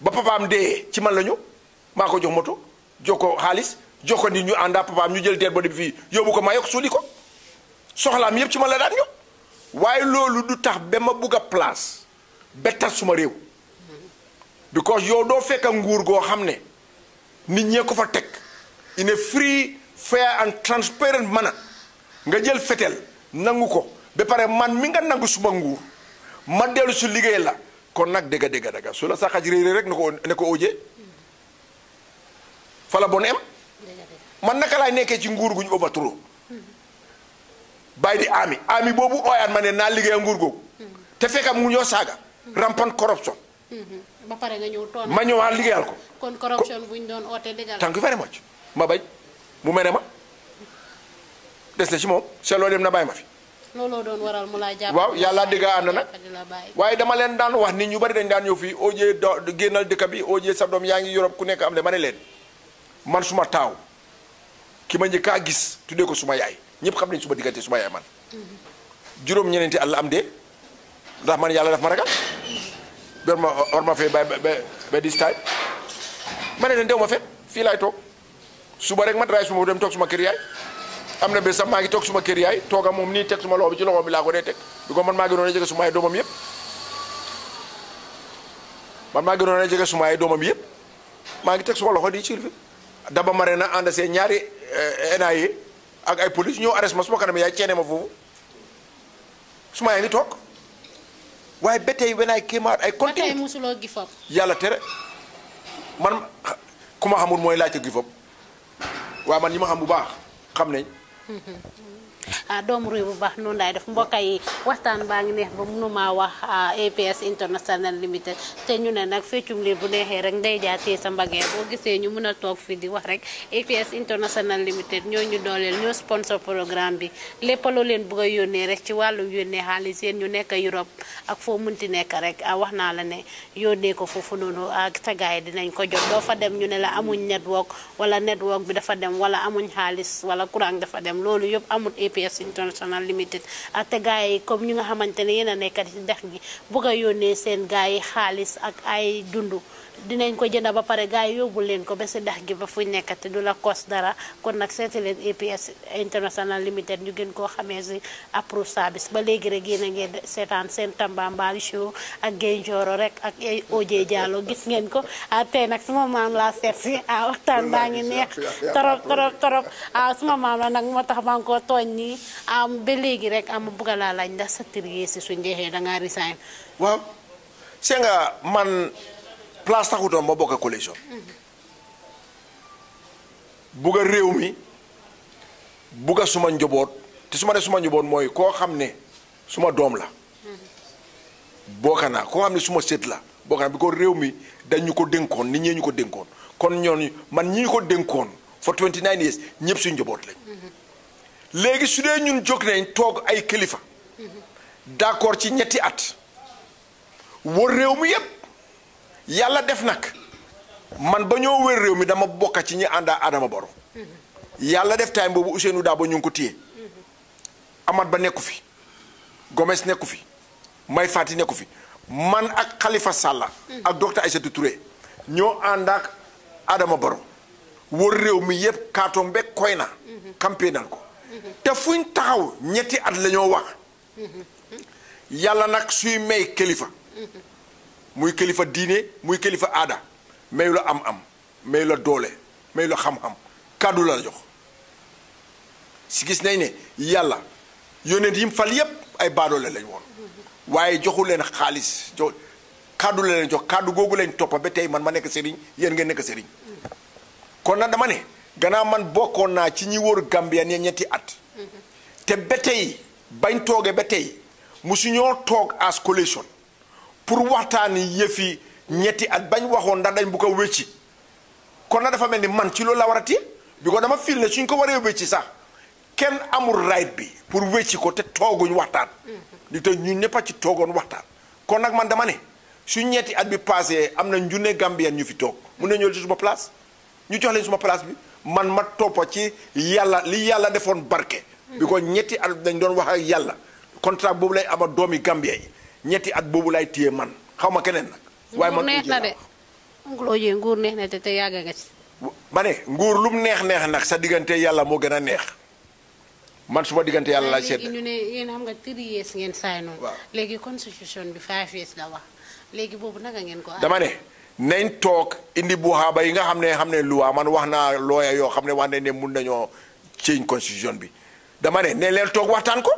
ba papaam dee ci man la ñu maa ko jox moto jox ko xaalis jox ko nit ñu àndaa papaam ñu jël deet ba dem fii yóbbu ko maa yokk suuli ko soxlaam yëpp ci man la daan ñëw waaye loolu du tax ba ma bugg a place ba tas suma réew because yow doo fekk nguur goo xam ne nit ñee ko fa teg in a free fair and transparent manner nga jël fetel nangu ko ba pare man mi nga nangu suma nguur ma dellu su liggéey la kon nag dëgga su la sa xaj réeré rek ne ko óojee fa la bon em man naka laay nekkee ci nguur gu ñu overthrow bàyyi di ami boobu ooyaat ma ne naa liggéey nguur googu te fekkam mu ñoo saaga rampant corruption ba pare nga ñëw toon ma ñëwaat liggéeyal ko kon corruption buñ doon oote dëggal thank you very much ma bañ mu mere ma des na ci moom seetloo dem na bàyyi ma fi looloo doon waral mu laa jàpp waaw yàlla dëgg ànd nag waaye dama leen daan wax nit ñu bari dañ daan ñëw fii OJ génnal dëkk bi OJ sa doom yaa ngi Europe ku nekk am le ma ne leen man suma taaw ki ma njëkk a gis tuddee ko suma yaay ñëpp xam nañ suma diggante suma yaay man juróom-ñeneenti at la am dee ndax man yàlla daf ma ragal ber ma war ma fee ba this time ma ne leen dew ma fet fii laay toog suba rek ma daraay suma dem toog suma kër yaay am na bés sax maa ngi toog suma kër yaay tooga moom nii teg suma loxo bi ci loxo bi laa ko dee teg bi ko man maa gënoon a jege suma ay doomam yëpp maa ngi teg suma loxo di ci fi daba mare na ànd see ñaari NIA ak ay police ñëw arrest ma suma kanam yaay ceene ma foofu suma yaay ngi toog waaye ba tey when I came out ay continue musuloo give up yàlla tere man ku ma xamul mooy laajte give up waaye man ñi ma xam bu baax xam nañ doomu réew bu baax noonu laay def mbokk yi waxtaan baa ngi neex ba mënuma wax APS International Limited te ñu ne nag feccum liir bu neexee rek ndey jaatee sa mbagee boo gisee ñu mën a toog fii di wax rek APS International Limited ñoo ñu dooleel ñoo sponsor programme bi lépp loo leen bëgg a yónnee rek ci wàllum yónnee xaalis yéen ñu nekk Europe ak foo munti nekk rek wax naa la ne yónnee ko foofu noonu ak sa gaay dinañ ko jot doo fa dem ñu ne la amuñ network wala network bi dafa dem wala amuñ xaalis wala courant dafa dem loolu yëpp amul APS International Limited te gars yi comme ñu nga xamante ne yéen a nekkat ci dex gi bëgg a yónnee seen gars yi xaalis ak ay dundu dinañ ko jënd ba pare gars yi yóbbul leen ko ba si dex gi ba fuñ nekkati du la cost dara kon nag seeti leen APS International Limited ñu gën koo xamee si approve service ba léegi rek yéen a ngeen seetaan seen Tambambalu show ak Gaye Njoro rek ak OJ Jallow gis ngeen ko tey nag suma maam laa seet si waxtaan baa ngi neex torop suma maam la nag moo tax maa ngi ko tooñ nii ba léegi rek am bugg laa laaj ndax sa tëriyee si suñ jeexee da ngaa resign. waaw c'est nga man place taxutoon ma bokk coalition bugg a réew mi bugg a suma njaboot te su ma ne suma njaboot mooy koo xam ne suma doom la bokk naa koo xam ne suma sët la bokk naa bi ko réew mi dañu ko dénkoon nit ñee ñu ko dénkoon kon ñooñu man ñi ko dénkoon for 29 years ñëpp suñu njaboot lañ léegi su dee ñun jóg nañ toog ay kilifa d'accord ci ñetti at wër réew mi yépp yàlla def nag man ba ñoo wër réew mi dama bokka ci ñi àndaa Adama Barrow yàlla def time boobu Ousseynou Dabo ñu ngi ko téye Amat Bah nekku fi Gomes nekku fi Mai Fatty nekku fi man ak Khalifa Sallah ak docteur Aïssatou Touré ñoo ànd ak Adama Barrow wër réew mi yépp kaatoom be koy na campagnal ko te fuñ taxaw ñetti at la ñoo wax yàlla nag suy may kilifa muy kilifa diine muy kilifa aada mayu la am mayu la doole mayu la xam-xam kàddu la jox si gis nañ ne yàlla yónent yi mu fal yépp ay baadoole lañ woon waaye joxu leen xaalis kàddu la leen jox kàddu googu lañ toppa ba tey man ma nekk sëriñ yéen ngeen nekk sëriñ kon nag dama ne gannaaw man bokkoon naa ci ñi wóor Gambia ne ñetti at te ba tey bañ toogee ba tey musu ñoo toog as coalition pour waxtaani yëfi ñetti at bañ waxoon ndax dañ bu ko wécci kon na dafa mel ni man ci loolu la war a téye bi ko dama fil ne suñ ko waree wécci sax kenn amul right bi pour wécci ko te tooguñ waxtaan li te ñun ñëpp a ci toogoon waxtaan kon nag man dama ne su ñetti at bi passé am na njunne Gambien ñu fi toog mun na ñëw ci suma place ñu jox leen suma place bi man ma toppa ci yàlla li yàlla defoon barke bi ko ñetti at dañ doon wax ak yàlla contrat boobu lay ama doomi Gambien yi ñetti at boobu lay téye man xaw ma keneen nag waaye man neex na de nguur neex na te yàgg nga ci ma ne nguur lu mu neex nag sa diggante yàlla moo gën a neex man suma diggante yàlla laay seet ñu ne yéen xam nga 3 years ngeen saay noonu léegi constitution bi 5 years la wax léegi boobu naka ngeen ko dama ne nañ toog indi buxaaba yi nga xam ne luwaa man wax naa looya yoo xam ne wax ne mun nañoo change constitution bi dama ne leen toog waxtaan ko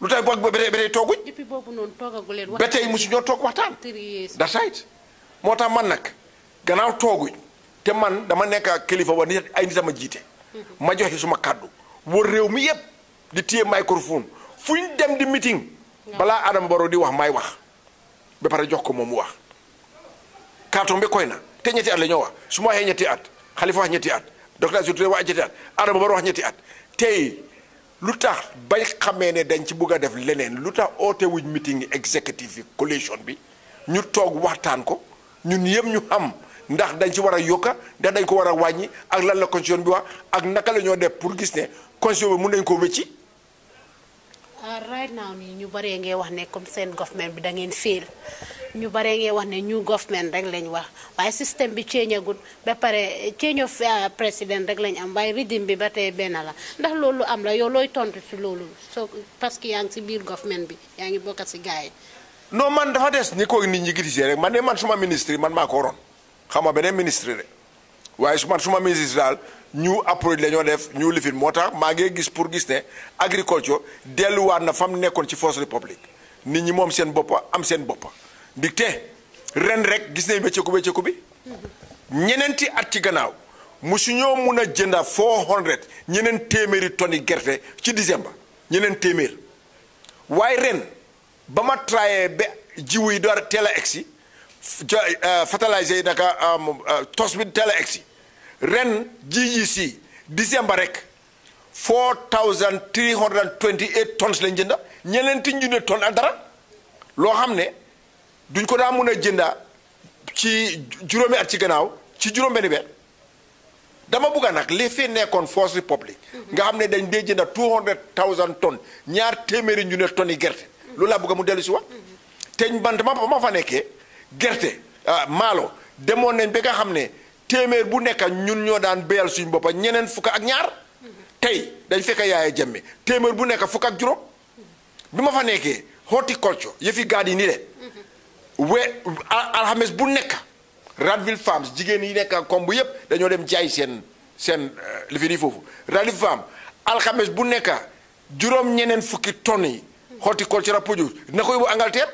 lu tax ba tey tooguñ depuis boobu noonu toogagu leen ba tey musu ñoo toog waxtaan that's right moo tax man nag gannaaw tooguñ te man dama nekk kilifa wa nit ay nit a ma jiite ma joxe suma kàddu wër réew mi yépp di téye microphone fu ñu dem di meeting balaa Adama Barrow di wax may wax ba pare jox ko moom mu wax carton bi koy na te ñetti at la ñoo wax su ma waxee ñetti at Khalifa wax ñetti at docteur Aïssatou Touré wax ñetti at Adama Barrow wax ñetti at tey lu tax bañ xamee ne dañ ci bugg a def leneen lu tax oote wuñ meeting executive yi coalition bi ñu toog waxtaan ko ñun yëpp ñu xam ndax dañ ci war a yokka ndax dañ ko war a wàññi ak lan la constitution bi wax ak naka la ñoo def pour gis ne constitution bi mun nañ ko wécci right now nii ñu baree ngee wax ne comme seen government bi da ngeen fail ñu baree ngee wax ne new government rek lañ wax waaye système bi ceeñagul ba pare change of président rek lañ am waaye régime bi ba tey benn la ndax loolu am la yow looy tontu si loolu soo parce que yaa ngi si biir government bi yaa ngi bokkat si gars yi non man dafa des ni ko nit ñi gisee rek man de man suma ministre yi man maa ko waroon xam nga beneen ministre de waaye suma ministre daal ñu approche la ñoo def ñu lifin moo tax maa ngi gis pour gis ne agriculture delluwaat na fam nekkoon ci First Republic nit ñi moom seen boppa am seen boppa ndig te ren rek gis nañ wécceeku bi ñeneenti at ci gannaaw musu ñoo mun a jënda 400 ñeneen téeméeri tonni gerte ci décembre ñeneen téeméer waaye ren ba ma trayé ba jiwu yi door teel a egsi fertiliser yi naka tos bi teel a egsi ren GGC décembre rek 4328 tonnes lañ jënda ñeneenti junne tonnes ak dara loo xam ne duñ ko daa mun a jënda ci juróomi at ci gannaaw ci juróom-benni weer dama bugga nag li fi nekkoon First Republic nga xam ne dañ dee jënda 200,000 tonnes ñaar téeméeri junne tonnes yi gerte loolu laa bugga mu dellu si wax te man ma fa nekkee gerte maalo demoon nañ ba nga xam ne téeméer bu nekk ñun ñoo daan béyal suñ boppa ñeneen fukk ak ñaar tey dañ fekk Yaya Jammeh téeméer bu nekk fukk ak juróom bi ma fa nekkee horticulture yëfi gaad yi ni de alxames bu nekk Radville Farms jigéen yi nekk comme bu yëpp dañoo dem jaay seen li fi di foofu Radville Farms alxames bu nekk juróom ñeneen fukki tonnes yi horticulture produce dina ko yóbbu Angleterre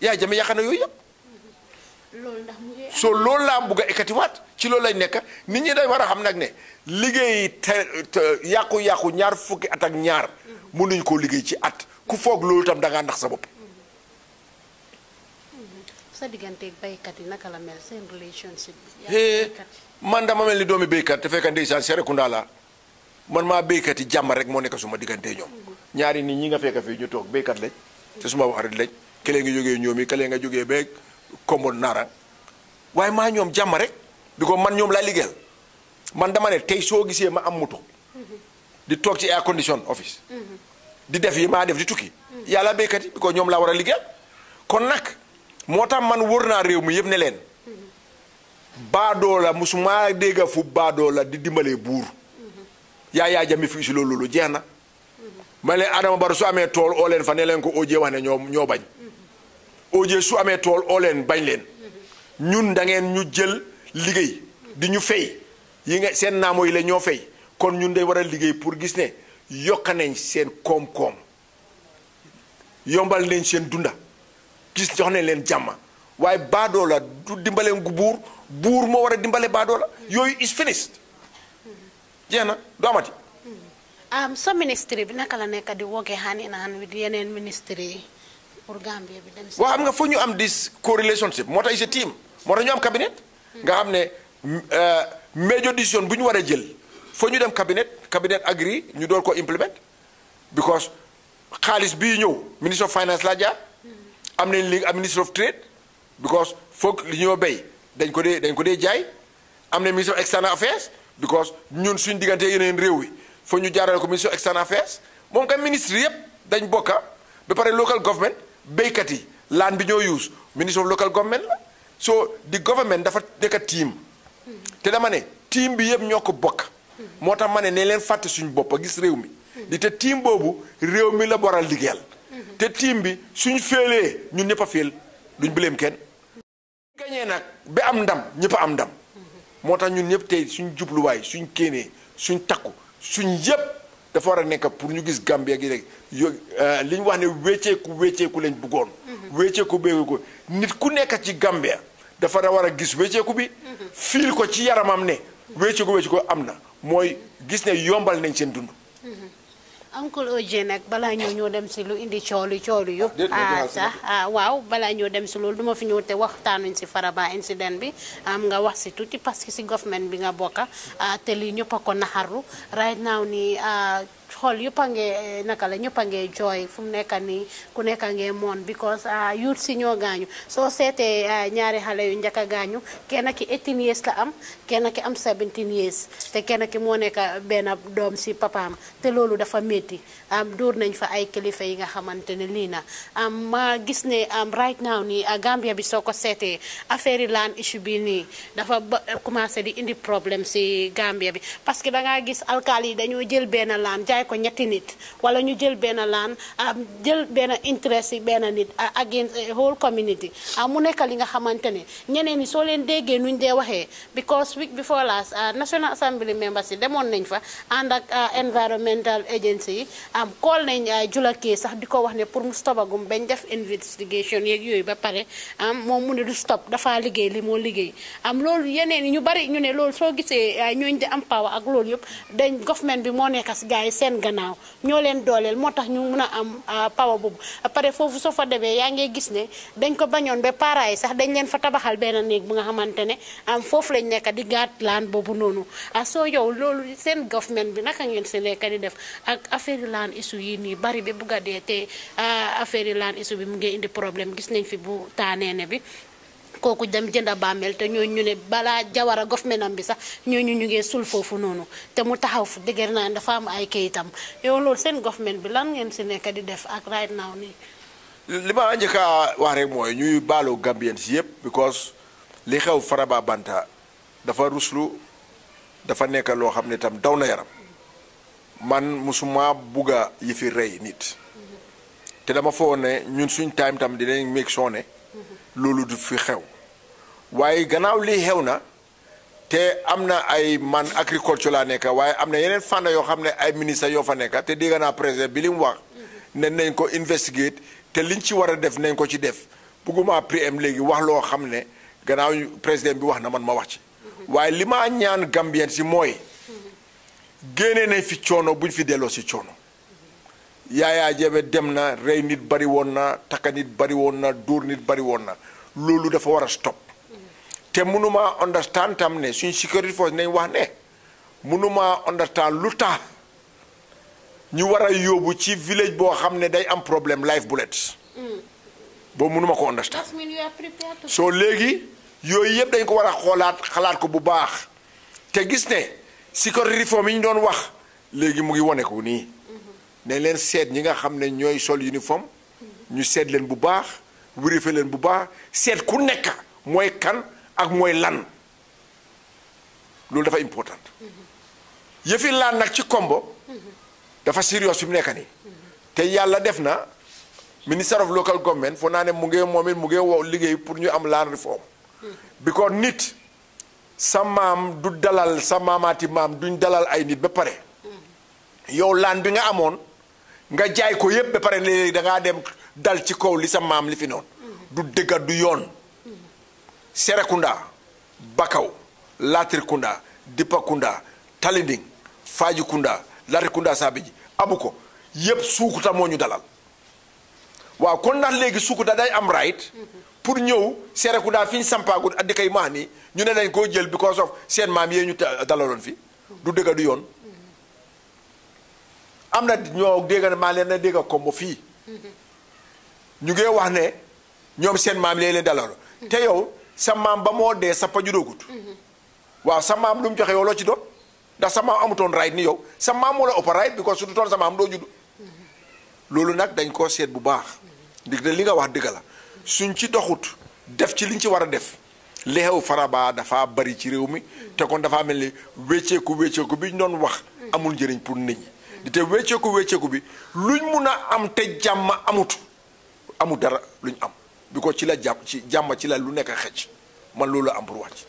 Yaya Jammeh yàq na yooyu yëpp so loolu laa bugg a ekkatiwaat ci loolu lañ nekk nit ñi dañ war a xam nag ne liggéey te yàqu-yàqu ñaar fukki at ak ñaar mënuñ koo liggéey ci at ku foog loolu tam da ngaa nax sa bopp. sa digganteeg baykat yi naka la mel seen relationship bi. man dama mel ni doomi béykat te fekk ndeysaan Serekunda la man maa béykat yi jàmm rek moo nekk suma diggantee ñoom ñaari nit ñi nga fekk fii ñu toog béykat lañ te suma wax rek lañ këlee nga jógee ñoom yi këlee nga jógee beeg Kombo Naarang waaye maa ñoom jàmm rek bi ko man ñoom laa liggéeyal man dama ne tey soo gisee ma am moto di toog ci air condition office di def yi maa def di tukki yàlla béykat yi bi ko ñoom laa war a liggéeyal kon nag moo tax man wër naa réew mi yëpp ne leen baadoo la musuma dégga fu baadoo la di dimbalee buur Yaya Jammeh fii si loolu jeex na ma leen Adama Barrow su amee tool oo leen fa ne leen ko OJ wax ne ñoo bañ OJ su amee tool oo leen bañ leen ñun da ngeen ñu jël liggéey di ñu fay yi nga seen naamo yi la ñoo fay kon ñun day war a liggéey pour gis ne yokka nañ seen koom-koom yombal nañ seen dunda gis jox nañ leen jàmm waaye baadoo la du dimbale gu buur moo war a dimbale baadoo la yooyu is finished jeex na du amati. sa ministre bi naka la nekk di woge hand in hand with yeneen ministre yi pour Gambia bi dem si. waaw xam nga foo ñu am this co-relationship moo tax c'est team moo tax ñu am cabinet nga xam ne major decision bu ñu war a jël foo ñu dem cabinet agree ñu door ko implement because xaalis bii ñëw ministre of finance laa jaar am nañ léegi am ministre of trade because foog li ñoo béy dañ ko dee jaay am nañ ministre of external affairs because ñun suñ diggante yeneen réew yi foo ñu jaarale ko ministre of external affairs moom kam ministre yëpp dañ bokka ba pare local government béykat yi laan bi ñoo use ministre of local government la so di government dafa nekk team te dama ne team bi yëpp ñoo ko bokk moo tax ma ne leen fàtte suñ bopp gis réew mi di te team boobu réew mi la boral liggéeyal te team bi suñ féelee ñun ñëpp a féel duñ bëleem kenn gañee nag ba am ndam ñëpp a am ndam moo tax ñun ñëpp tey suñ jubluwaay suñ kéenee suñ takku suñ yëpp dafa war a nekk pour ñu gis Gambia gi rek li ñu wax ne wécceeku lañ bëggoon wécceeku béeku ko nit ku nekk ci Gambia dafa war a gis wécceeku bi fiil ko ci yaramam ne wécceeku am na mooy gis ne yombal nañ seen dund. Uncle OJ nag balaa ñoo dem si lu indi coolu yëpp waaw balaa ñoo dem si loolu duma fi ñëw te waxtaanuñ si Faraba incident bi nga wax si tuuti parce que si government bi nga bokka te lii ñëpp a ko naxarlu right now nii xool yëpp a ngee naka la ñëpp a ngee jooy fu mu nekk nii ku nekk a ngee moon because youth si ñoo gaañu soo seetee ñaari xale yu njëkk a gaañu kenn ki 18 years la am kenn ki am 17 years te kenn ki moo nekk benn doom si papaam te loolu dafa métti dóor nañ fa ay kilifa yi nga xamante ne lii na ma gis ne right now nii Gambia bi soo ko seetee affaire yi land issue bi nii dafa commencé di indi problème si Gambia bi parce que da ngaa gis alkaali yi dañoo jël benn land jaay ko ñetti nit wala ñu jël benn land jël benn interest yi benn nit against whole community mu nekk li nga xamante ne ñeneen ñi soo leen déggee nuñ dee waxee because week before last National Assembly members yi demoon nañ fa ànd ak environmental agency yi call nañ Julakee sax di ko wax ne pour mu stopagum bañ def investigation yeeg yooyu ba pare moom mu ne du stop dafa liggéey li moo liggéey loolu yeneen yi ñu bari ñu ne loolu soo gisee ñooñ di am power ak loolu yëpp dañ government bi moo nekk si gars yi seen gannaaw ñoo leen dooleel moo tax ñu mun a am power boobu pare foofu soo fa demee yaa ngi gis ne dañ ko bañoon ba para yi sax dañ leen fa tabaxal benn néeg bu nga xamante ne foofu lañ nekk di gaat laan boobu noonu soo yow loolu seen government bi naka ngeen si nekk di def ak affaire laan issue yi nii bari ba bugg a dee te affaire laan issue bi mu ngi indi problème gis nañ fi bu taaneene bi kooku dem jënda bàmmeel te ñooñu ñu ne balaa jawara government bi sax ñooñu ñu ngi sul foofu noonu te mu taxaw fu dëgër naa dafa am ay kayitam yow loolu seen government bi lan ngeen si nekk di def ak right now nii. li ma njëkk a wax rek mooy ñuy baalu Gambien si yëpp because li xew Faraba Banta dafa ruslu dafa nekk loo xam ne tam daw na yaram man musuma bugga yi fi rey nit te dama foog ne ñun suñ time tam dinañ make sure ne loolu du fi xew waaye gannaaw lii xew na te am na ay man agriculture laa nekk waaye am na yeneen fànn yoo xam ne ay ministre yoo fa nekk te dégg naa président bi li mu wax ne nañ ko investigate te liñ ci war a def nañ ko ci def bugguma PM léegi wax loo xam ne gannaaw président bi wax na man ma wax ci waaye li ma ñaan Gambien si mooy génne nañ fi coono buñ fi delloo si coono Yaya Jammeh dem na rey nit bari woon na takka nit bari woon na dóor nit bari woon na loolu dafa war a stop te mënuma understand tam ne suñ security force nañ wax ne mënuma understand lu tax ñu war a yóbbu ci village boo xam ne day am problème live bullets boobu mënuma ko understand soo léegi yooyu yëpp dañ ko war a xoolaat xalaat ko bu baax te gis ne security reform yi ñu doon wax léegi mu ngi wane ko nii nañ leen seet ñi nga xam ne ñooy sol uniforme ñu seet leen bu baax vérifier leen bu baax seet ku nekk mooy kan ak mooy lan loolu dafa important yëfi laan nag ci Kombo dafa serious fi mu nekk nii te yàlla def na minister of local government foo naa ne mu ngi moom it mu ngi woo liggéey pour ñu am land reform because nit sa maam du dalal sa maamaati maam duñ dalal ay nit ba pare yow laan bi nga amoon nga jaay ko yëpp ba pare léegi da ngaa dem dal ci kaw li sa maam li fi noonu du dëgga du yoon Serekunda Bakaw Latrikunda Dipakunda Talinding Fajikunda Latrikunda Sabiji Abuko yëpp Sukuta moo ñu dalal waaw kon ndax léegi Sukuta day am right pour ñëw Serekunda fi ñu sampaagut addi kay maa nii ñu ne dañ koo jël because of seen maam yee ñu dalaloon fi du dëgga du yoon am na ñoo dégg na maa leen na dégg Kombo fii ñu ngi wax ne ñoom seen maam lee leen dalaloon te yow sa maam ba moo dee sa paju doogut waaw sa maam lu mu joxe yow loo ci doon ndax sa maam amutoon right ni yow sa maam moo la ëpp right because su du toon sa maam doo judd loolu nag dañ koo seet bu baax ndig de li nga wax dëgg la suñ ci doxut def ci liñ ci war a def li xew Faraba dafa bari ci réew mi te kon dafa mel ni wécceeku bi ñu doon wax amul njëriñ pour nit ñi di te wécceeku bi luñ mun a am te jàmm amul dara luñ am bi ko ci la jàmm ci la lu nekk xëcc man loolu am pour wax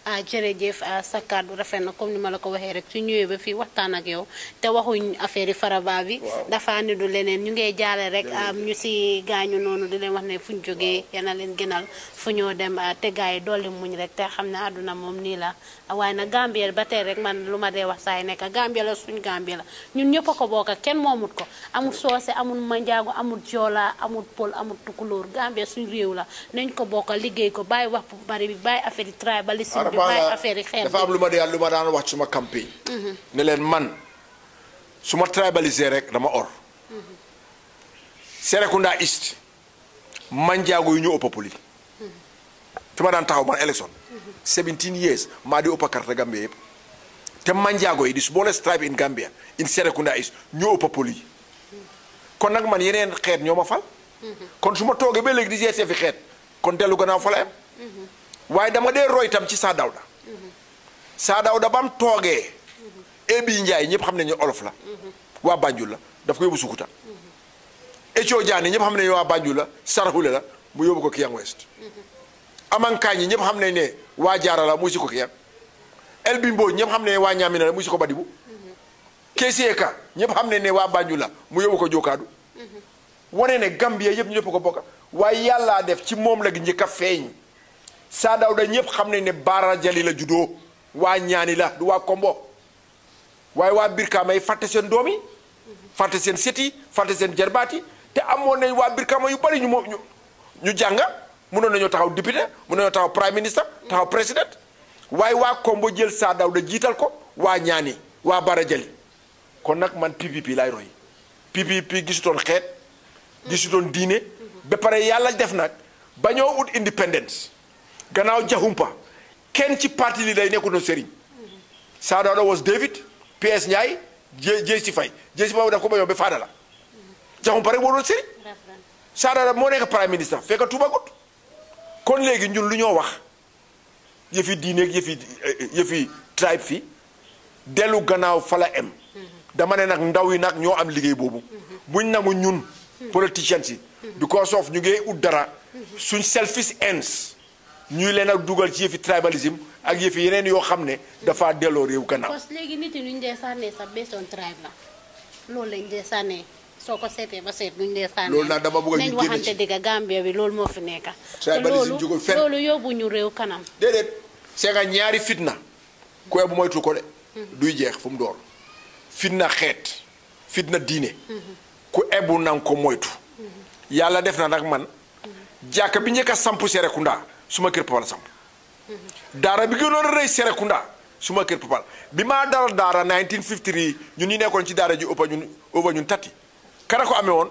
jërëjëf sa kàddu rafet na comme ni ma la ko waxee rek su ñëwee ba fii waxtaan ak yow te waxuñ affaire yi Faraba bi dafa ni du leneen ñu ngay jaale rek ñu si gaañu noonu di leen wax ne fuñ jógee yana leen gënal fu ñoo dem te gars yi dolli muñ rek te xam ne àdduna moom nii la waaye nag Gambia ba tey rek man lu ma dee wax saa yi nekk Gambia la suñ Gambia la ñun ñëpp a ko bokk kenn moomut ko amul soose amul manjaago amul joola amul pël amul tukulóor Gambia suñ réew la nañ ko bokk liggéey ko bàyyi wax bu bari bi bàyyi affaire yi tribalisme dafa am lu ma daan wax ci suma campagne ne leen man su ma tribalisé rek dama or Serekunda East manjaago yu ñu ëpp poli fi ma daan taxaw man élection 17 years maa di ëpp carte Gambia yëpp te manjaago yi di smallest tribe in Gambia in Serekunda East ñu ëpp poli kon nag man yeneen xeet ñoo ma fal kon su ma toogee ba léegi di jeesee fi xeet kon dellu gannaaw fa la am waaye dama dee roy tam ci Saa Dawda bam toogee Ebi Njaay ñëpp xam nañu olof la waa Banjul la daf ko yóbbu Sukuta Echo Jaani ñëpp xam nañu waa Banjul la Sarahule la mu yóbbu ko Kiyang West Amankaañi ñëpp xam nañ ne waa Jaara la muy si ko Kiyang Elbi Mbooj ñëpp xam nañ ne waa Ñaamina la muy si ko Badibu Kesieka ñëpp xam nañ ne waa Banjul la mu yóbbu ko Jokaadu wane ne Gambia yëpp ñëpp ko bokka waaye yàllaa def ci moom la gi njëkk a feeñ Saa Dawda ñëpp xam nañ ne Baara Jali la juddoo waa ñaani la du waa Kombo waaye waa Birkama yi fàtte seen doom yi fàtte seen sët yi fàtte seen jarbaat yi te amoon nañ waa Birkama yu bari ñu jànga mënoon nañoo taxaw député mënoon nañoo taxaw prime ministre taxaw président waaye waa Kombo jël Saa Dawda jiital ko waa ñaani waa Baara Jali kon nag man PPP laay roy PPP gisutoon xeet gisutoon diine ba pare yàlla def nag ba ñoo ut independence gannaaw jaxumpa kenn ci parti li day nekkul na sëriñ Saa Dawda was David PS Ndiaye Jesi Faye daf ko bañoo ba faada la jaxumpa rek moo doon sëriñ Saa Dawda moo nekk prime ministre fekk tubagut kon léegi ñun lu ñoo wax yëfi diine ak yëfi tribe fi dellu gannaaw fa la em dama ne nag ndaw yi nag ñoo am liggéey boobu buñ nangu ñun politicians yi because of ñu ngi ut dara suñ selfish ends ñuy leen ak dugal ci yëfi tribalism ak yëfi yeneen yoo xam ne dafa delloo réew gannaaw. parce que léegi nit ñi ñu dee sànnee sax based on tribe la loolu lañ dee sànnee soo ko seetee ba seet ñu dee sànnee. loolu nag dama bëgg a nañ ñu waxante dëgg Gambia bi loolu moo fi nekk. tribalism jógul fenn loolu yóbbu ñu réew kanam. déedéet c'est que ñaari fitna ku bu moytu ko de. duy jeex fu mu door fitna xeet fitna diine. ku ebu nang ko moytu. yàlla def na nag man jàkka bi njëkk a samp Serekunda suma kër papa la samp daara bi gënoon a rëy Serekunda suma kër papa la bi maa dara daara 1953 ñun ñu nekkoon ci daara ji ëppa ñun tati kana ko amee woon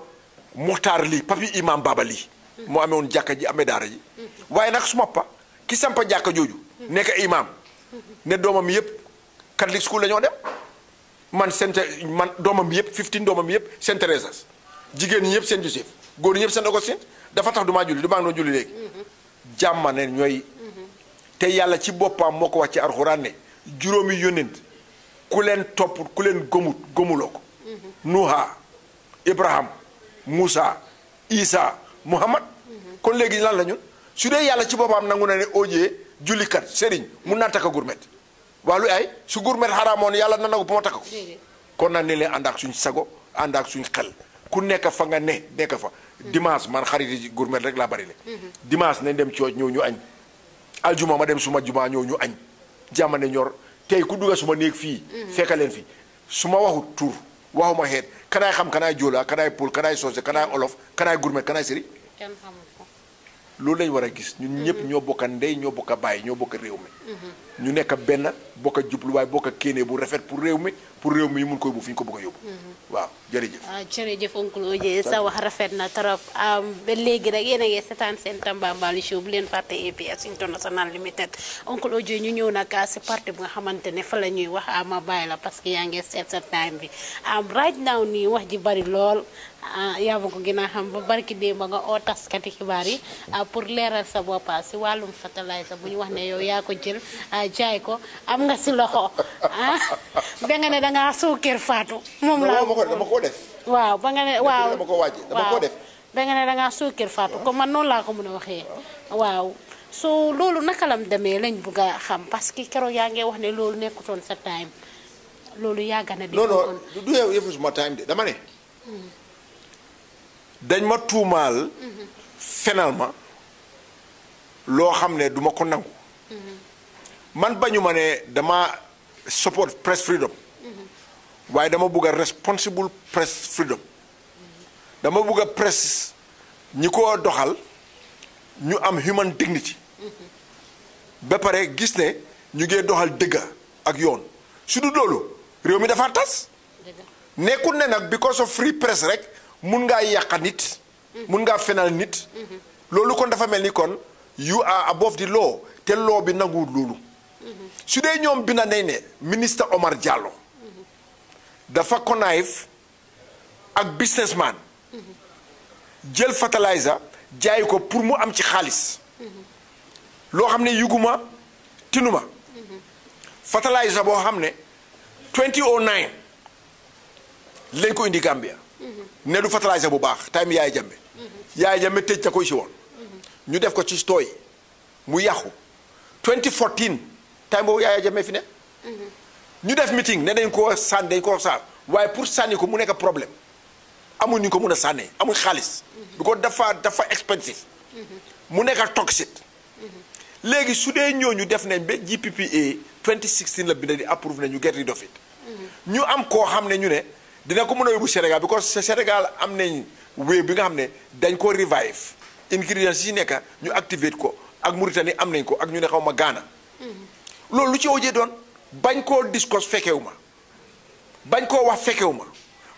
Muxtaar lii papi imam Baba lii moo amee woon jàkka ji amee daara ji waaye nag suma pa ki sampa jàkka jooju nekk imam ne doomam yëpp Catholic school la ñoo dem man doomam yëpp 15 doomam yëpp Saint Thérèse jigéen ñi yëpp Saint Joseph góor ñi yëpp Saint Augustine dafa tax du maa julli du maa ngi doon julli léegi jàmma ne ñooy te yàlla ci boppam moo ko wax ci alxuraan ne juróomi yónent ku leen topp ku leen gëmuloo ko Nuha Ibrahim Moussa Isa Muhammad kon léegi lan la ñun su dee yàlla ci boppam nangu na ne ojee jullikat sëriñ mun naa takka gurmet waa lu ay su gurmet xaraamoon yàlla na nagu bu ma takka ko kon nag ne leen ànd ak suñ sago ànd ak suñ xel ku nekk fa nga nekk fa dimanche man xarit gurmet rek laa bari le dimanche nañ dem cooj ñëw ñu añ aljuma ma dem suma juma ñëw ñu añ jàmmane ñor tey ku dugga suma néeg fii fekka leen fi su ma waxu tur waxuma xeet kanaay xam kanaay joola kanaay pul kanaay soose kanaay olof kanaay gurmet kanaay sëri loolu lañ war a gis ñun ñëpp ñoo bokka ndey ñoo bokka bàyyi ñoo bokka réew mi ñu nekk benn bokka jubluwaay bokka kéene bu rafet pour réew mi mun koy bu fi ñu ko bëgg a yóbbu waaw jërëjëf jërëjëf oncle Oje sa wax rafet na trop ba léegi rek yéen a ngi seetaan seen Tambambalu show bu leen fàtte APS International Limited oncle Oje ñu ñëw nag si parti bu nga xamante ne fa la ñuy wax ma bàyyi la parce que yaa ngi seet sa time bi right now nii wax ji bari lool yaa ma ko gën a xam ba barki démb nga oo taskati xibaar yi pour leeral sa boppa si wàllum fertilizer bu ñu wax ne yow yaa ko jël jaay ko am nga si loxo ba nga ne dangaa suukar faatu moom la dama ko def waaw ba nga ne waaw dama ko wàcce dama ko def ba nga ne dangaa suukar faatu comme man noonu laa ko mën a waxee waaw so loolu naka lam demee lañ bugg a xam parce que keroog yaa ngi wax ne loolu nekkutoon sa time loolu yàgg na di non du yëfu suma time de dama ne dañ ma tuumaal fenal ma loo xam ne duma ko nangu man bañu ma ne dama support press freedom waaye dama bugg a responsible press freedom dama bugg a press ñi ko doxal ñu am human dignity ba pare gis ne ñu ngee doxal dëgga ak yoon su du loolu réew mi dafa tas nekkul ne nag because of free press rek mun ngaa yàqa nit mun ngaa fenal nit loolu kon dafa mel ni kon you are above the law te law bi nanguwul loolu su dee ñoom bina nañ ne ministre Omar Diallo dafa connive ak businessman jël fertilizer jaay ko pour mu am ci xaalis loo xam ne yuguma tinuma fertilizer boo xam ne 2009 lañ ko indi Gambia ne du fertilizer bu baax time yaay jàmme tëj ca koy si woon ñu def ko ci store yi mu yàqu 2014 time boobu yaay jàmme fi ne ñu def meeting ne dañ ko sànni dañ ko sànni waaye pour sànni ko mu nekk problème amuñ ñu ko mun a sànnee amuñ xaalis bi ko dafa expensive mu nekk toxique léegi su dee ñooñu def nañ ba GPPA 2016 la binda di approve ne ñu get rid of it ñu am koo xam ne ñu ne dina ko mën a yóbbu Sénégal because Sénégal am nañ wéy bi nga xam ne dañ ko revive ingredients yi nekk ñu activate ko ak Mauritanie am nañ ko ak ñu ne xaw ma Ghana loolu lu ci Oje doon bañ koo discuss fekkewu ma bañ koo wax fekkewu ma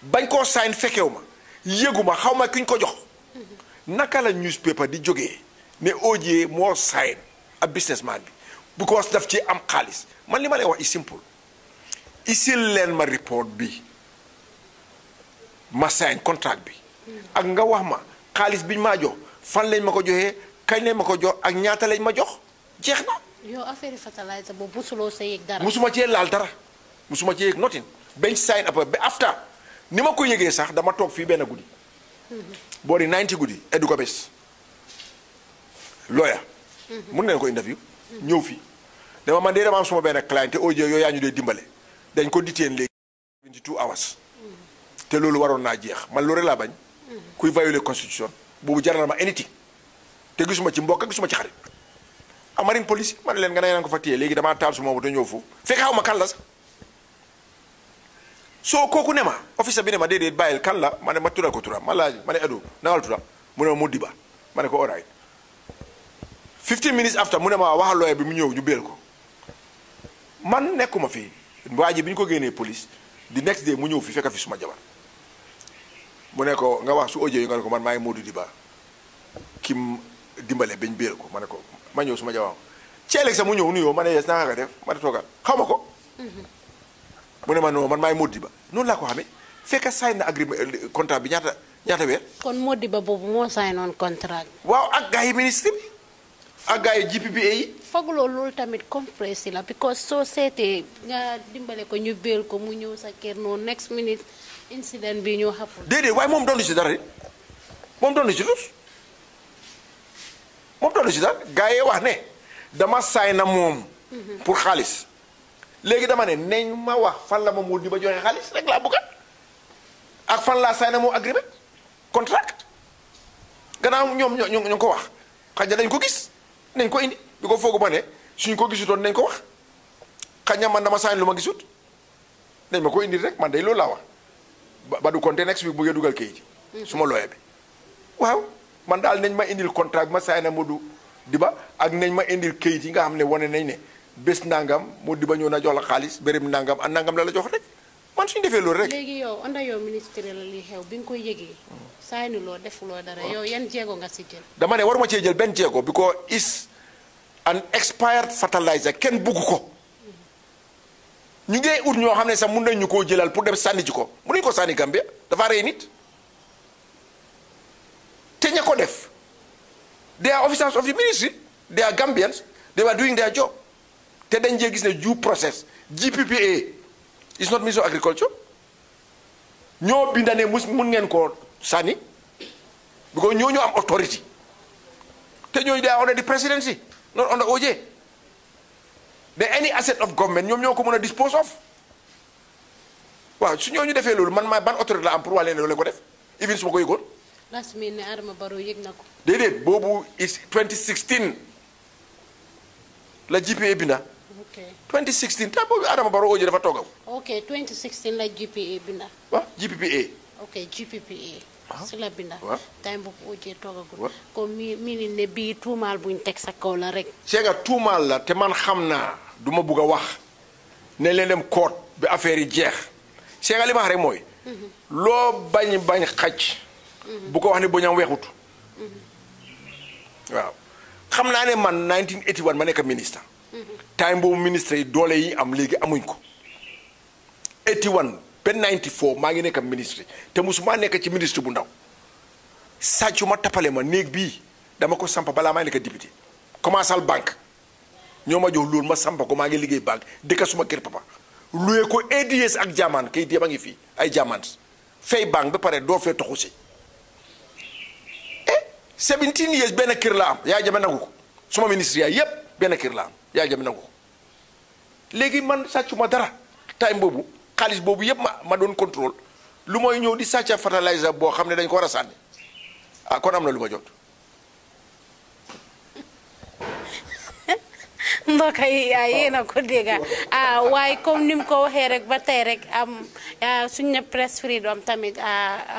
bañ koo sign fekkewu ma yëgu ma xaw ma kuñ ko jox naka la newspaper di jógee ne Oje moo sign ab businessman bi because daf ci am xaalis man li ma lay wax is simple isil leen ma report bi ma sign contract bi ak nga wax ma xaalis biñ maa jox fan lañ ma ko joxee kañ lañ ma ko jox ak ñaata lañ ma jox jeex na yow affaire fertilizer boobu musuloo sa yëg dara. musuma cee laal dara musuma cee yëg nothing bañ sign up ba after ni ma ko yëgee sax dama toog fii benn guddi. boori 90 guddi Edu ko bés. lawyer. mun ngeen ko interview. ñëw fii dama man de dama am suma benn client te audio yooyu yaa ñu dee dimbale dañ ko detain léegi 22 hours. te loolu waroon naa jeex man loolu rek laa bañ. kuy violer constitution boobu jaral ma anything te gisuma ci mbokk gisuma ci xarit. Marine police man leen nga ne ko fa téye léegi damaa taal su moomu te ñëw foofu fekk xaw ma kan la sax soo kooku ne ma officer bi ne ma déedéet bàyyil kan la ma ne ma tural ko turam ma laaj ma ne Edu nangal turam mu ne ma Modiba ma ne ko alright 15 minutes after mu ne ma waxal lawyer bi mu ñëw ñu béel ko man nekkuma fii waa ji bi ñu ko génnee police the next day mu ñëw fi fekk fi suma jabar mu ne ko nga wax su audio yi nga ne ko man maa ngi Modou Diba kim dimbale bañ béel ko ma ne ko ma ñëw suma jabar ceeleg sa mu ñëw nuyoo ma ne yes naa nga def ma ne toogal xaw ma ko mu ne ma non man maay Modiba noonu laa ko xamee fekk sign na agreement contrat bi ñaata weer. kon Modiba boobu moo sign on contrat. waaw ak gars yi ministre bi ak gars yi GPPA yi. foog loolu tamit compressé la because soo seetee nga dimbale ko ñu béel ko mu ñëw sa kër noonu next minute incident bi ñoo xapul. déedéet waaye moom doon si dara de moom doon si tus moom doon si dara gars yi wax ne dama sign na moom. pour xaalis. léegi dama ne nañ ma wax fan la ma Modiba joxe xaalis rek laa bëgg ak fan laa signé moo agreement contract gannaaw ñoom ñoo ko wax xaj na dañ ko gis nañ ko indi bi ko foogu ma ne suñ ko gisutoon nañ ko wax xaj na man dama signé lu ma gisut nañ ma ko indi rek man day loolu laa wax ba du compter next week bu ngeen dugal kayit yi su ma looyee bi waaw man daal nañ ma indil contrat bi ma signé Modiba ak nañ ma indil kayit yi nga xam ne wane nañ ne bés nangam Modiba ñëw na jox la xaalis béréb nangam ak nangam la jox rek man suñu defee loolu rek. léegi yow anda yow ministre la li xew bi nga koy yëgee. saynuloo defuloo dara yow yan jéego nga si jël. dama ne waruma cee jël benn jéego because is an expired fertilizer kenn bugg ko. ñu ngi ut ñoo xam ne sax mun nañ ñu koo jëlal pour dem sànni ci ko mënuñ ko sànni Gambia dafa rey nit te ña ko def they are officers of the ministry they are Gambians they were doing their job. te dañ jee gis ne due process GPPA is not Ministry of Agriculture ñoo binda ne mun ngeen koo sànni because ñoo am authority te ñooñu they are under the presidency not under OJ de any asset of government ñoom ñoo ko mën a dispose of waaw su ñooñu defee loolu man maa ban autorité la am pour wàllee ne loolu ko def even su ma ko yëgoon. last minute ne Adama Barrow yëg na ko. déedéet boobu is 2016 la GPA binda. ok 2016 temps boobu Adama Barrow OJ dafa toogaw. ok 2016 la GPA binda. waaw GPPA. ok GPPA. si la binda. waaw time boobu OJ toogagul. comme mi ne bii tuumaal buñ teg sa kaw la rek. seega tuumaal la te man xam naa du ma bugg a wax ne leen dem koot bi affaire yi jeex seega li ma wax rek mooy. loo bañ xaj. bu ko wax ne boñam weexut. waaw xam naa ne man 1981 ma nekk ministre. time boobu ministre yi doole yi am léegi amuñ ko 81 ba 94 maa ngi nekk ministre te musuma nekk ci ministre bu ndaw sàccu ma tappale ma néeg bii dama ko samp balaa maa nekk député commercial banque ñoo ma jox loolu ma samp ko maa ngi liggéey banque dëkk suma kër papa luye ko ADS ak jaamaan kay yëpp a ngi fii ay jaamaan fay banque ba pare doo fee toxu si 17 years benn kër la am yaa jame nangu ko suma ministre yaay yëpp benn kër la am yaa jame nangu ko léegi man sàccuma dara time boobu xaalis boobu yëpp ma doon contrôle lu mooy ñëw di sàcca fertilizer boo xam ne dañ ko war a sànni ah kon am na lu ma jot. mbokk yi yéen a ko dégg waaye comme ni mu ko waxee rek ba tey rek suñ ne press freedom tamit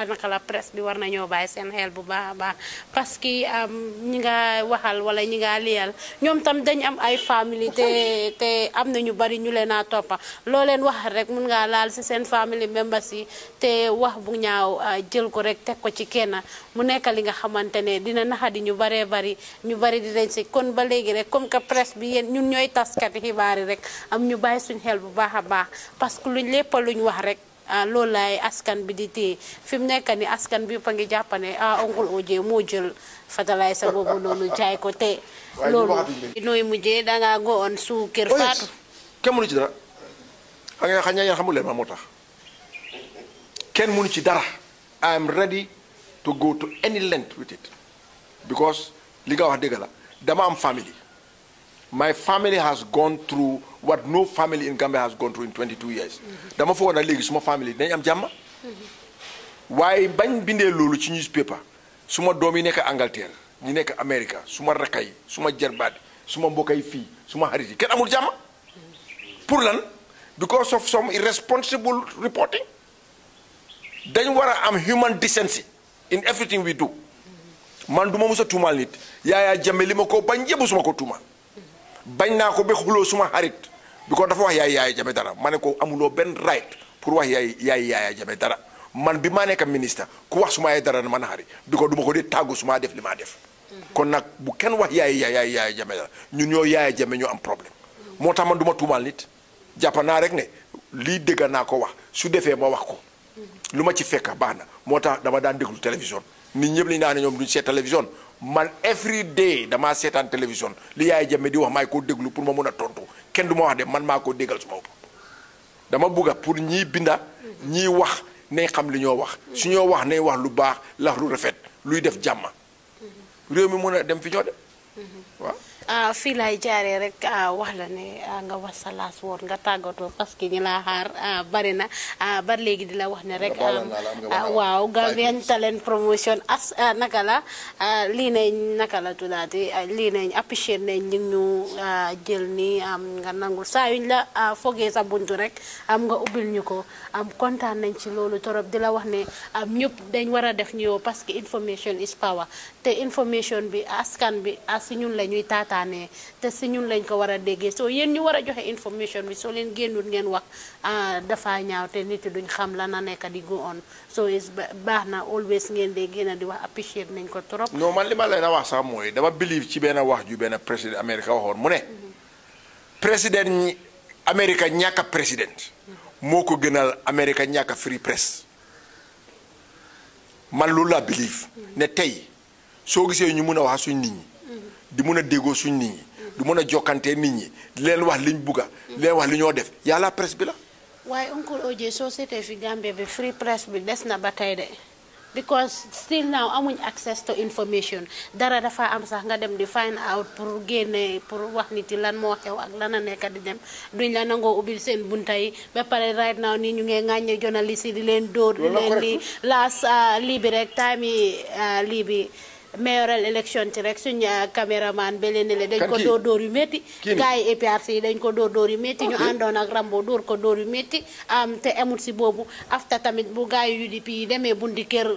naka la presse bi war nañoo bàyyi seen xel bu baax a baax parce que ñi nga waxal wala ñi nga liyal ñoom tam dañ am ay famille te am na ñu bari ñu leen a toppa loo leen wax rek mun ngaa laal si seen family members yi te wax bu ñaaw jël ko rek teg ko ci kenn mu nekk li nga xamante ne dina naxadi ñu baree bari ñu bari di dañ si kon ba léegi rek comme que presse bi yéen ñun ñooy taskati xibaar yi rek am ñu bàyyi suñ xel bu baax a baax parce que luñ lépp luñ wax rek loolu laay askan bi di téye fi mu nekk ni askan bi pa ngi jàpp ne Uncle OJ moo jël fertilizer boobu noonu jaay ko te loolu nooy mujjee dangaa go on su kër Fatou kenn mënu ci dara xam nga yéen xamul leen ma moo tax kenn mënu ci dara I am ready to go to any length with it because li nga wax dëgg la dama am family my family has gone through what no family in Gambia has gone through in 22 years dama foog na léegi suma family dañ am jàmm waaye bañ bindee loolu ci newspaper suma doom yi nekk Angleterre ñi nekk America suma rakka yi suma jarbaat suma mbokk yi fii suma xarit yi kenn amul jàmm pour lan because of some irresponsible reporting dañ war a am human decency in everything we do man duma musa tuumaal nit Yaya Jammeh li ma ko bañ yëbu suma ko tuumaal bañ naa ko ba xuloo suma xarit bi ko dafa wax Yaya Jammeh dara ma ne ko amuloo benn right pour wax Yaya Jammeh dara man bi maa nekk ministre ku wax suma yaay dara na man xarit bi ko duma ko di tàggu suma def li maa def kon nag bu kenn wax Yaya Jammeh dara ñun ñoo Yaya Jammeh ñoo am problème moo tax man duma tuumaal nit jàpp naa rek ne lii dégg naa ko wax su defee ma wax ko lu ma ci fekk baax na moo tax dama daan déglu télévision nit ñëpp li ñu naan ñoom duñ seet télévision man every day damaa seetaan télévision li Yaya Jammeh di wax maay koo déglu pour ma mun a tontu kenn du ma wax de man maa koo déggal suma bopp dama bugga pour ñii binda ñii wax nañ xam li ñoo wax su ñoo wax nañ wax lu baax la lu rafet luy def jàmm réew mi mun a dem fi ñoo dem waaw fii laay jaaree rek wax la ne nga wax sa last word nga tàggatoo parce que ñi laa xaar bari na ba léegi di la wax ne rek waaw Gambian Talent Promotion as naka la lii nañ naka la tuddaati lii nañ apprécier nañ ñu ñu jël ni nga nangul saa yuñ la fogee sa buntu rek nga ubbil ñu ko kontaan nañ ci loolu torop di la wax ne ñëpp dañ war a def ñëw parce que information is power te information bi askan bi si ñun la ñuy taataanee te si ñun lañ ko war a déggee soo yéen ñu war a joxe information bi soo leen génnul ngeen wax dafa ñaaw te nit yi duñ xam la na nekk di go on so is baax na always ngeen dee génn di wax appreciate nañ ko trop. non man li ma leen a wax sax mooy dama believe ci benn wax ju benn président Amérique waxoon mu ne président ñi Amérique ñàkk a président moo ko gënal Amérique ñàkk a free press man loolu laa believe ne tey soo gisee ñu mun a wax suñ nit ñi di mun a déggoo suñ nit ñi di mun a jokkantee nit ñi di leen wax liñ bugga di leen wax li ñoo def yàlla presse bi la waaye Uncle OJ soo seetee fi Gambia bi free press bi des na ba tey de because still now amuñ access to information dara dafa am sax nga dem di find out pour génne pour wax nit yi lan moo xew ak lan a nekk di dem duñ la nangoo ubbil seen bunta yi ba pare right now nii ñu ngi ŋàññe journaliste yi di leen dóor di leen di laas lii bi rek time yi lii bi mayoral election ci rek suñ caméraman beleen ne le dañ ko dóor yu métti gars yi APRC yi dañ ko dóor yu métti ñu àndoon ak Rambo dóor ko dóor yu métti te amul si boobu afta tamit bu gars yi UDP yi demee bundi kër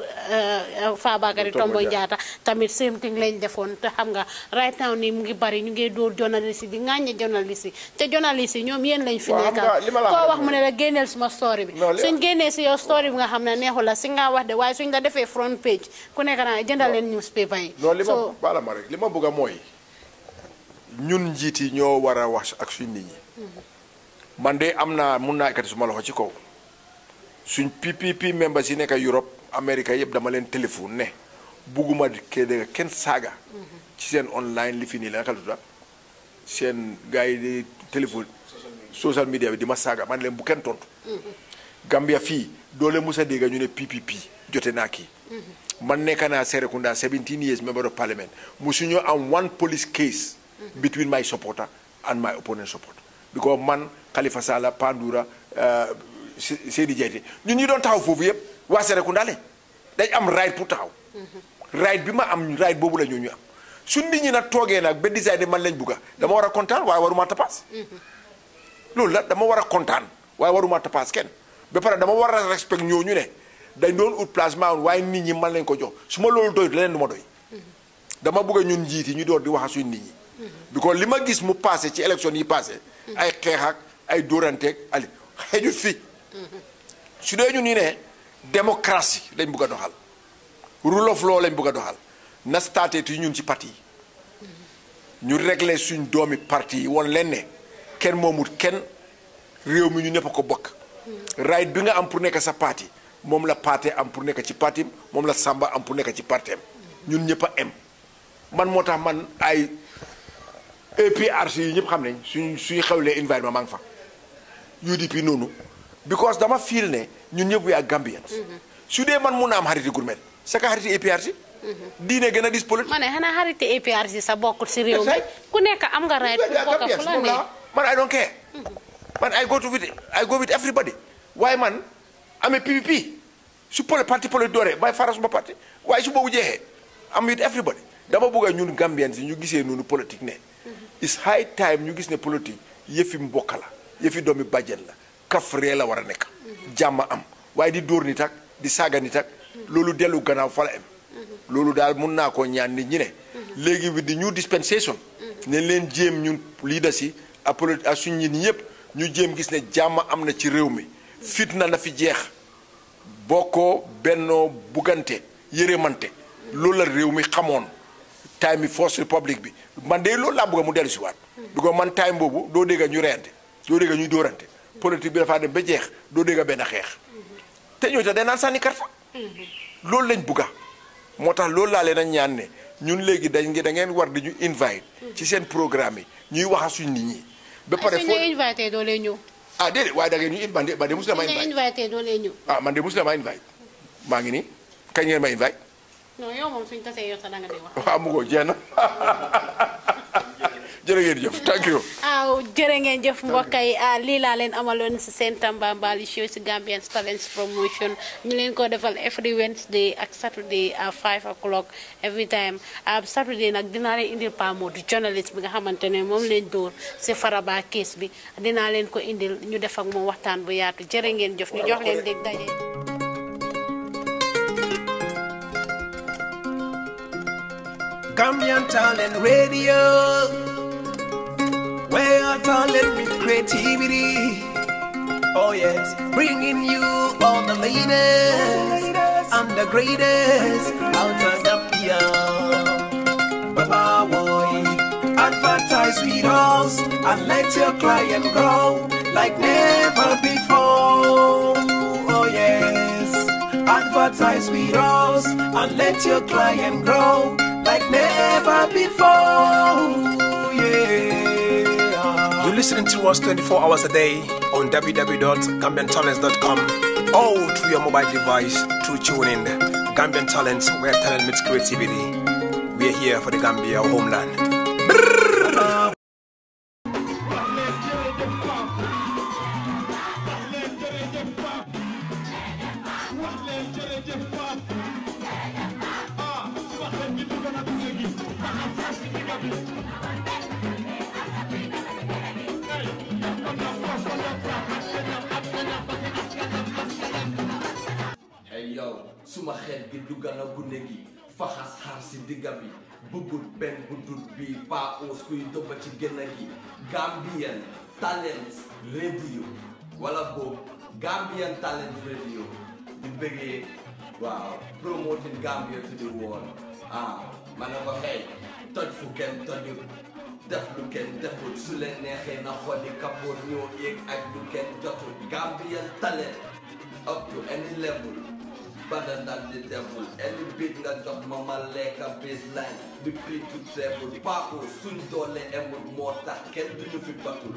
Fabakary Tombong Jatta tamit same thing lañ defoon te xam nga right now nii mu ngi bari ñu ngi dóor journaliste yi di ŋàññe journaliste yi te journaliste yi ñoom yéen lañ fi nekkal koo wax mu ne la génneel suma story bi suñ génnee si yow story bi nga xam ne neexu la si nga wax de waaye suñ la defee front page ku nekk naa jëndal leen newspaper non li ma baala ma rek li ma bëgg a mooy ñun njiit yi ñoo war a wax ak suñ nit ñi man de am naa mun naa ekkati suma loxo ci kaw suñ PPP members yi nekk Europe Amérique yëpp dama leen téléphone ne bugguma kenn saaga ci seen online li fi nii la naka la tudda seen gars yi di téléphone social media bi di ma saaga man leen bu kenn tontu Gambia fii doole musa dégga ñu ne PPP jote naa kii man nekk naa Serekunda 17 years member of parliament musuñu am one police case between my supporter and my opponent supporter because man Khalifa Sallah Pandura Seydi Jaite ñun ñu doon taxaw foofu yëpp waa Serekunda lañ dañ am right pour taxaw right bi ma am right boobu la ñu am suñ nit ñi nag toogee nag ba décidé man lañ bugga dama war a kontaan waaye waruma tapaas loolu la dama war a kontaan waaye waruma tapaas kenn ba pare dama war a respect ñooñu ne dañ doon ut placement waaye nit ñi man lañ ko jox su ma loolu doy leneen du ma doy dama bëgg a ñun njiit yi ñu door di wax suñ nit ñi because li ma gis mu passé ci élection yi passé ay xeex ak ay dóoranteeg ali xëjut fi su dee ñun ñu ne démocratie lañ bëgg a doxal rule of law lañ bëgg a doxal na statut yi ñun ci parti yi ñu régler suñ doomi parti yi woon leen ne kenn moomut kenn réew mi ñu ñëpp ko bokk right bi nga am pour nekk sa parti moom la Paate am pour nekk ci partim moom la Samba am pour nekk ci partem ñun ñëpp a em man moo tax man ay APRC yi ñëpp xam nañ suñu xewlee environnement maa ngi fa UDP noonu because dama feel ne ñun ñëpp we are Gambians su dee man mun na am xariti Gurmel sa ka xariti APRC diine gën a dis politique ma ne xanaa xariti APRC sa bokkul si réew mi ku nekk am nga right pour bokk fu la ne man I don't care man I go with everybody waaye man amee PPP su parti politique dooree bay faral suma parti waaye su boobu jeexee am with everybody dama bëgg a ñun Gambians yi ñu gisee noonu politique ne it's high time ñu gis ne politique yëfi mbokk la yëfi doomi bàjjen la kafree la war a nekk jàmm am waaye di dóor nit ak di saaga nit ak loolu dellu gannaaw fa la am loolu daal mun naa koo ñaan nit ñi ne léegi with the new dispensation ne leen jéem ñun leaders yi ak suñ nit ñi ñëpp ñu jéem gis ne jàmm am na ci réew mi fitna na fi jeex bokkoo bennoo buggante yërëmante loolu la réew mi xamoon time bi First Republic bi man de loolu laa bëgg mu dellu si waat because man time boobu doo dégga ñu reyante doo dégga ñuy dóorante politique bi dafaa dem ba jeex doo dégga benn xeex te ñooy tax day naan sànni karta loolu lañ bugga moo tax loolu laa leen a ñaan ne ñun léegi da ngeen war di ñu invite ci seen programme yi ñuy wax suñ nit ñi ba pare foo invité doo leen ñëw ah déedéet waaye da ngeen ñu man de musulama invité doo leen ñëw ah man de musulama invite maa ngi nii kañ ngeen ma invite non yow moom suñ tasee yow sax da nga di wax waaw mu ko jeex na jërë ngeen jëf thank you waaw jërë ngeen jëf mbokk yi lii laa leen amaloon si seen Tambambalu show si Gambian Talents Promotion ñu leen ko defal every Wednesday ak Saturday à 5 o'clock every time Saturday nag dinaa leen indil Pa Modou journaliste bi nga xamante ne moom leen dóor si Faraba case bi dinaa leen ko indil ñu def ak moom waxtaan bu yaatu jërë ngeen jëf ñu jox leen dégg daje Gambian Talent Radio, where our talent meets creativity. Oh yes, bringing you all the latest and the greatest out of Gambia. Baba boy, advertise with us and let your client grow like never before. Oh yes, advertise with us and let your client grow like never before, yeah. You're listening to us 24 hours a day on www.gambiantalents.com or through your mobile device through TuneIn. Gambian Talents, where talent meets creativity. We're here for the Gambia homeland. Hey yo, suma xeet gi dugana gune gi faxas xaar si digga bi bëggut benn bu dut bi pa os kuy doba ci génn gi Gambian Talents Radio wala boobu Gambian Talents Radio di bëggee waaw promoting Gambia to the world ma ne ko xëy toj fu kenn tojut def lu kenn defut su leen neexee na xoddi kapoor ñoo yéeg ak lu kenn jotul Gambian Talent up to any level better than the devil any beat nga jox ma ma lekka baseline di beat to treble paako suñ doole emul moo tax kenn duñu fi batul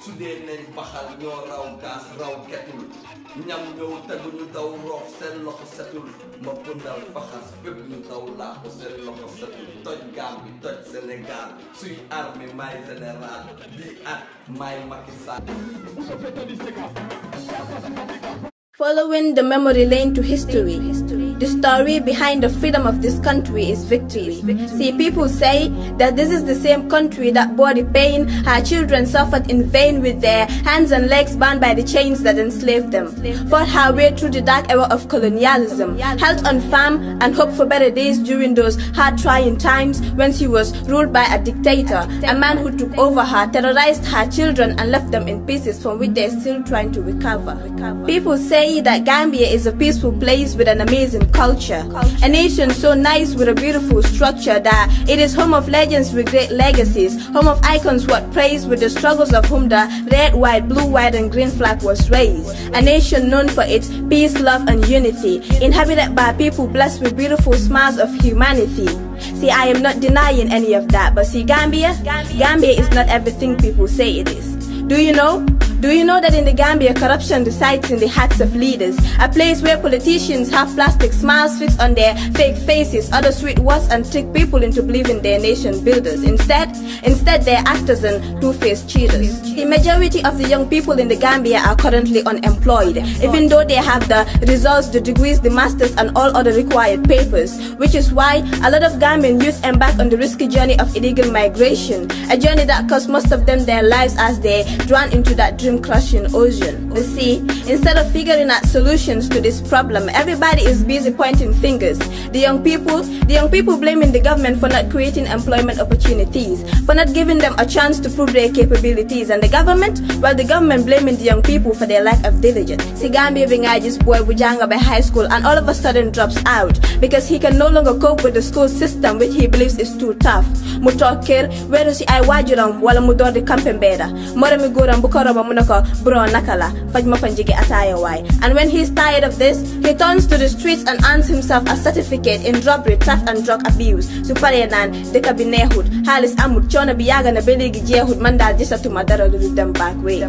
su dee nañ baxal ñoo raw gaas raw ketul ñam ñëw te duñu daw roof seen loxo setul ma pëndal faxas bépp ñu daw laaxu seen loxo setul toj Gambie toj Sénégal suy armée may général bi at may Macky Sall. Following the memory lane to history, the story behind the freedom of this country is victory. See, people say that this is the same country that bore the pain her children suffered in vain with their hands and legs bound by the chains that enslaved them, fought her way through the dark era of colonialism, held on farm and hoped for better days during those hard trying times when she was ruled by a dictator, a man who took over her, terrorized her children and left them in pieces from which they're still trying to recover. People say that Gambia is a peaceful place with an amazing culture. A nation so nice with a beautiful structure that it is home of legends with great legacies, home of icons what praise with the struggles of whom the red, white, blue, white and green flag was raised. A nation known for its peace, love and unity, inhabited by people blessed with beautiful smiles of humanity. See, I am not denying any of that, but see, Gambia is not everything people say it is. Do you know? Do you know that in the Gambia, corruption resides in the hearts of leaders? A place where politicians have plastic smiles fixed on their fake faces, utter sweet words and trick people into believing they're nation builders. Instead, they're actors and two-faced cheaters. The majority of the young people in the Gambia are currently unemployed, even though they have the results, the degrees, the masters and all other required papers, which is why a lot of Gambian youth embark on the risky journey of illegal migration, a journey that costs most of them their lives as they drown into that dream-crushing ocean. You see, instead of figuring out solutions to this problem, everybody is busy pointing fingers. The young people blaming the government for not creating employment opportunities, for not giving them a chance to prove their capabilities, and the government blaming the young people for their lack of diligence. See, Gambia being this boy Bujanga by high school and all of a sudden drops out because he can no longer cope with the school system which he believes is too tough. Mutokir, where is I wajuram wala mudor de kampembeda. Morami guram bukaroba munako bro nakala fajma fanjige ataya wai. And when he's tired of this, he turns to the streets and earns himself a certificate in robbery, theft and drug abuse. Suparianan deka binehud halis amut chona biyaga na beligi jehud mandal jisatu madara do them back way.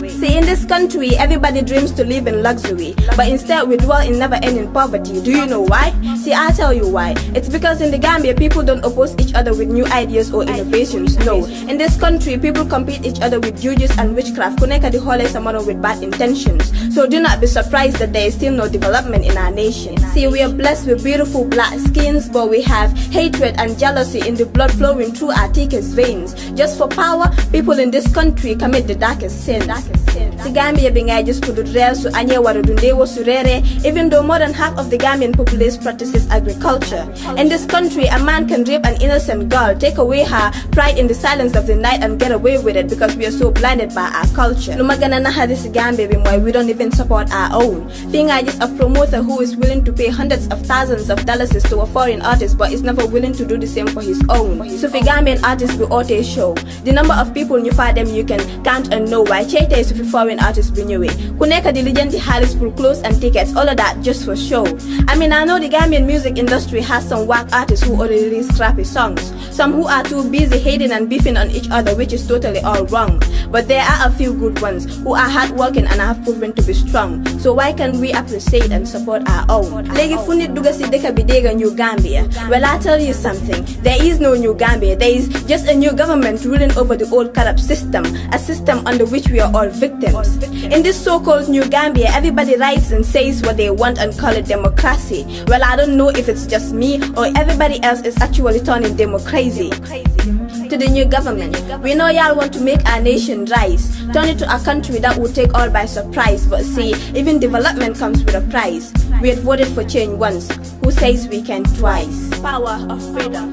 See, in this country, everybody dreams to live in luxury, but instead we dwell in never-ending poverty. Do you know why? See, I'll tell you why. It's because in the Gambia, people don't oppose each other with new ideas or innovations. No, in this country, people compete each other with juju and witchcraft. Kuneka the whole someone with bad intentions. So do not be surprised that there is still no development in our nation. See, we are blessed with beautiful black skins, but we have hatred and jealousy in the blood flowing through our thickest veins. Just for power, people in this country commit the darkest sin. The Gambia being I just could real so anye warudundewo surere, even though more than half of the Gambian populace practices agriculture. In this country, a man can rape an innocent girl, take away her pride in the silence of the night and get away with it because we are so blinded by our culture. Lumagana na this Gambia being why we don't even support our own. Being I just a promoter who is willing to pay hundreds of thousands of dollars to a foreign artist but is never willing to do the same for his own. So for Gambian artists we ought to show the number of people you find them you can count and know why Chete is with foreign artists bring you in. Kuneka diligent Harris for clothes and tickets, all of that just for show. I mean, I know the Gambian music industry has some whack artists who already release crappy songs, some who are too busy hating and beefing on each other, which is totally all wrong. But there are a few good ones who are hardworking and have proven to be strong. So why can't we appreciate and support our own? Legi funit duga si deka bidega New Gambia. Well, I tell you something, there is no New Gambia. There is just a new government ruling over the old corrupt system, a system under which we are all victims. In this so-called New Gambia, everybody writes and says what they want and call it democracy. Well, I don't know if it's just me or everybody else is actually turning democracy. To the new government, we know y'all want to make our nation rise, turn it to a country that will take all by surprise. But see, even development comes with a price. We had voted for change once, who says we can twice? Power of freedom.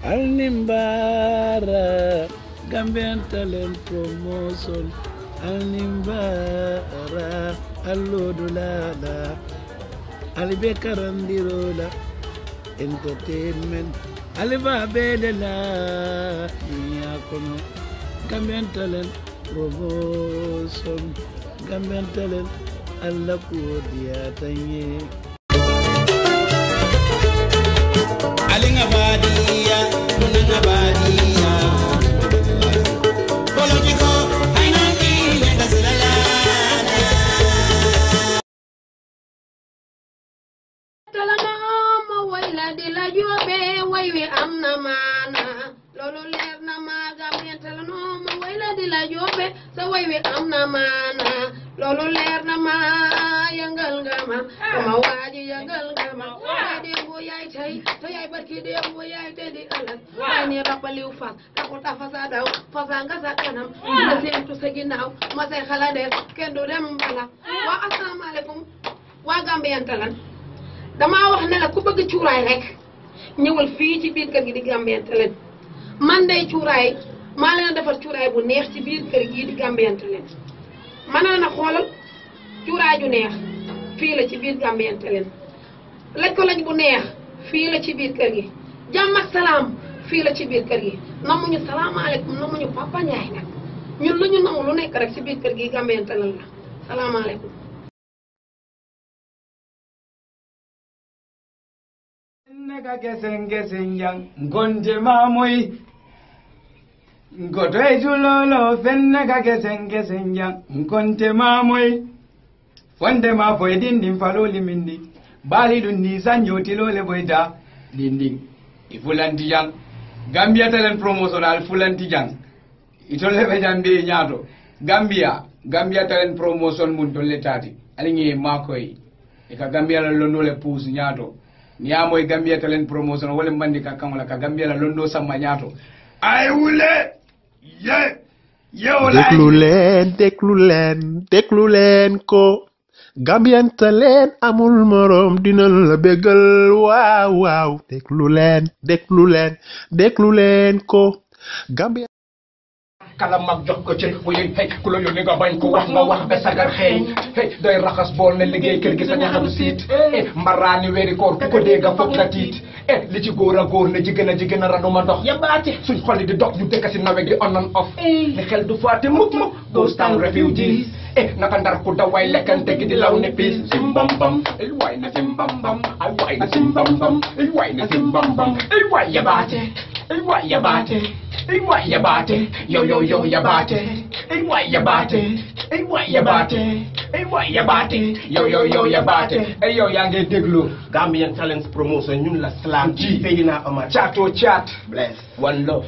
Al-Nimbara, Gambian Talent Promotion. Al-Nimbara, Al-Lodulala, Al-Bekarandirola, Entertainment, Al-Babelela, Niakono, Gambian Talent Promotion, Gambian Talent, Al-Lakudia Tanye. Alinga badia, nunanga badia. Politico, haina ile ndazilala. Talama ma waila dila jobe waiwe amna mana. Lolo ler na maga mien talano ma waila dila jobe sa waiwe amna mana. Lolo ler na ma yangal gama, kama waji yangal gama. Yai chai, so yai barki de mo yai dedi alas. Ani rapali ufas, takota fasada, fasanga sakanam. Nasi to seginaw, masay khalade, kendo dem bala. Wa assalamu alaikum. Wa Gambian Talent. damaa wax ne la ku bëgg cuuraay rek ñëwal fii ci biir kër gi di Gambian Talents man day cuuraay maa leen defar cuuraay bu neex ci biir kër gii di Gambian Talents ma ne na xoolal cuuraay ju neex fii la ci biir Gambian Talents laj ko laj bu neex fii la ci biir kër gi jàmm ak salaam fii la ci biir kër gi namuñu salaamaaleykum namuñu Papa Ndiaye nag ñun lu ñu namu lu nekk rek ci biir kër gi Gambian Talents la salaamaaleykum. nega gesen yang ngonje mamoy ngotoy julolo fennega gesen yang ngonte mamoy fonde ma foy dindin faloli mindi bali dun ni sanjoti lole boyta dindin ifulanti yang Gambia Talents promotion al fulanti jang itolle be jambe nyaato Gambia Talents promotion mun tolle tati alingi makoy e ka Gambia la londo le pousse nyaato ni amoy Gambia Talents promotion wala mandi ka kangola ka Gambia la londo sama nyaato ay wule ye wala déglu leen ko Gambian Talents amul morom dina la bégal waaw déglu leen ko Gambia kala mag jox ko ci bu yeen hey ku la yónni nga bañ ko wax nga wax be sagar xey hey doy raxas bool ne liggéey kër gi sa ñaxam siit mbaraani weeri koor ku ko dégg foog na tiit li ci góor a góor ne jigéen a ranuma ndox yabaate suñ xol di dog ñu dëkk si nawe gi on and off ni xel du faate mukk those town refugees naka ndar ku daway lekkante gi di law ne piis simbam bam ay waay na simbam bam ay waay na simbam bam ay waay na simbam bam ay waay yabaate ay waay yabaate ay waay yabaate yo yabaate ay waay yabaate ay waay yabaate ay waay yabaate yo yabaate ay yow yaa ngi déglu Gambian Talents promotion ñun la slam ji Seydina Omar Chato chat bless one love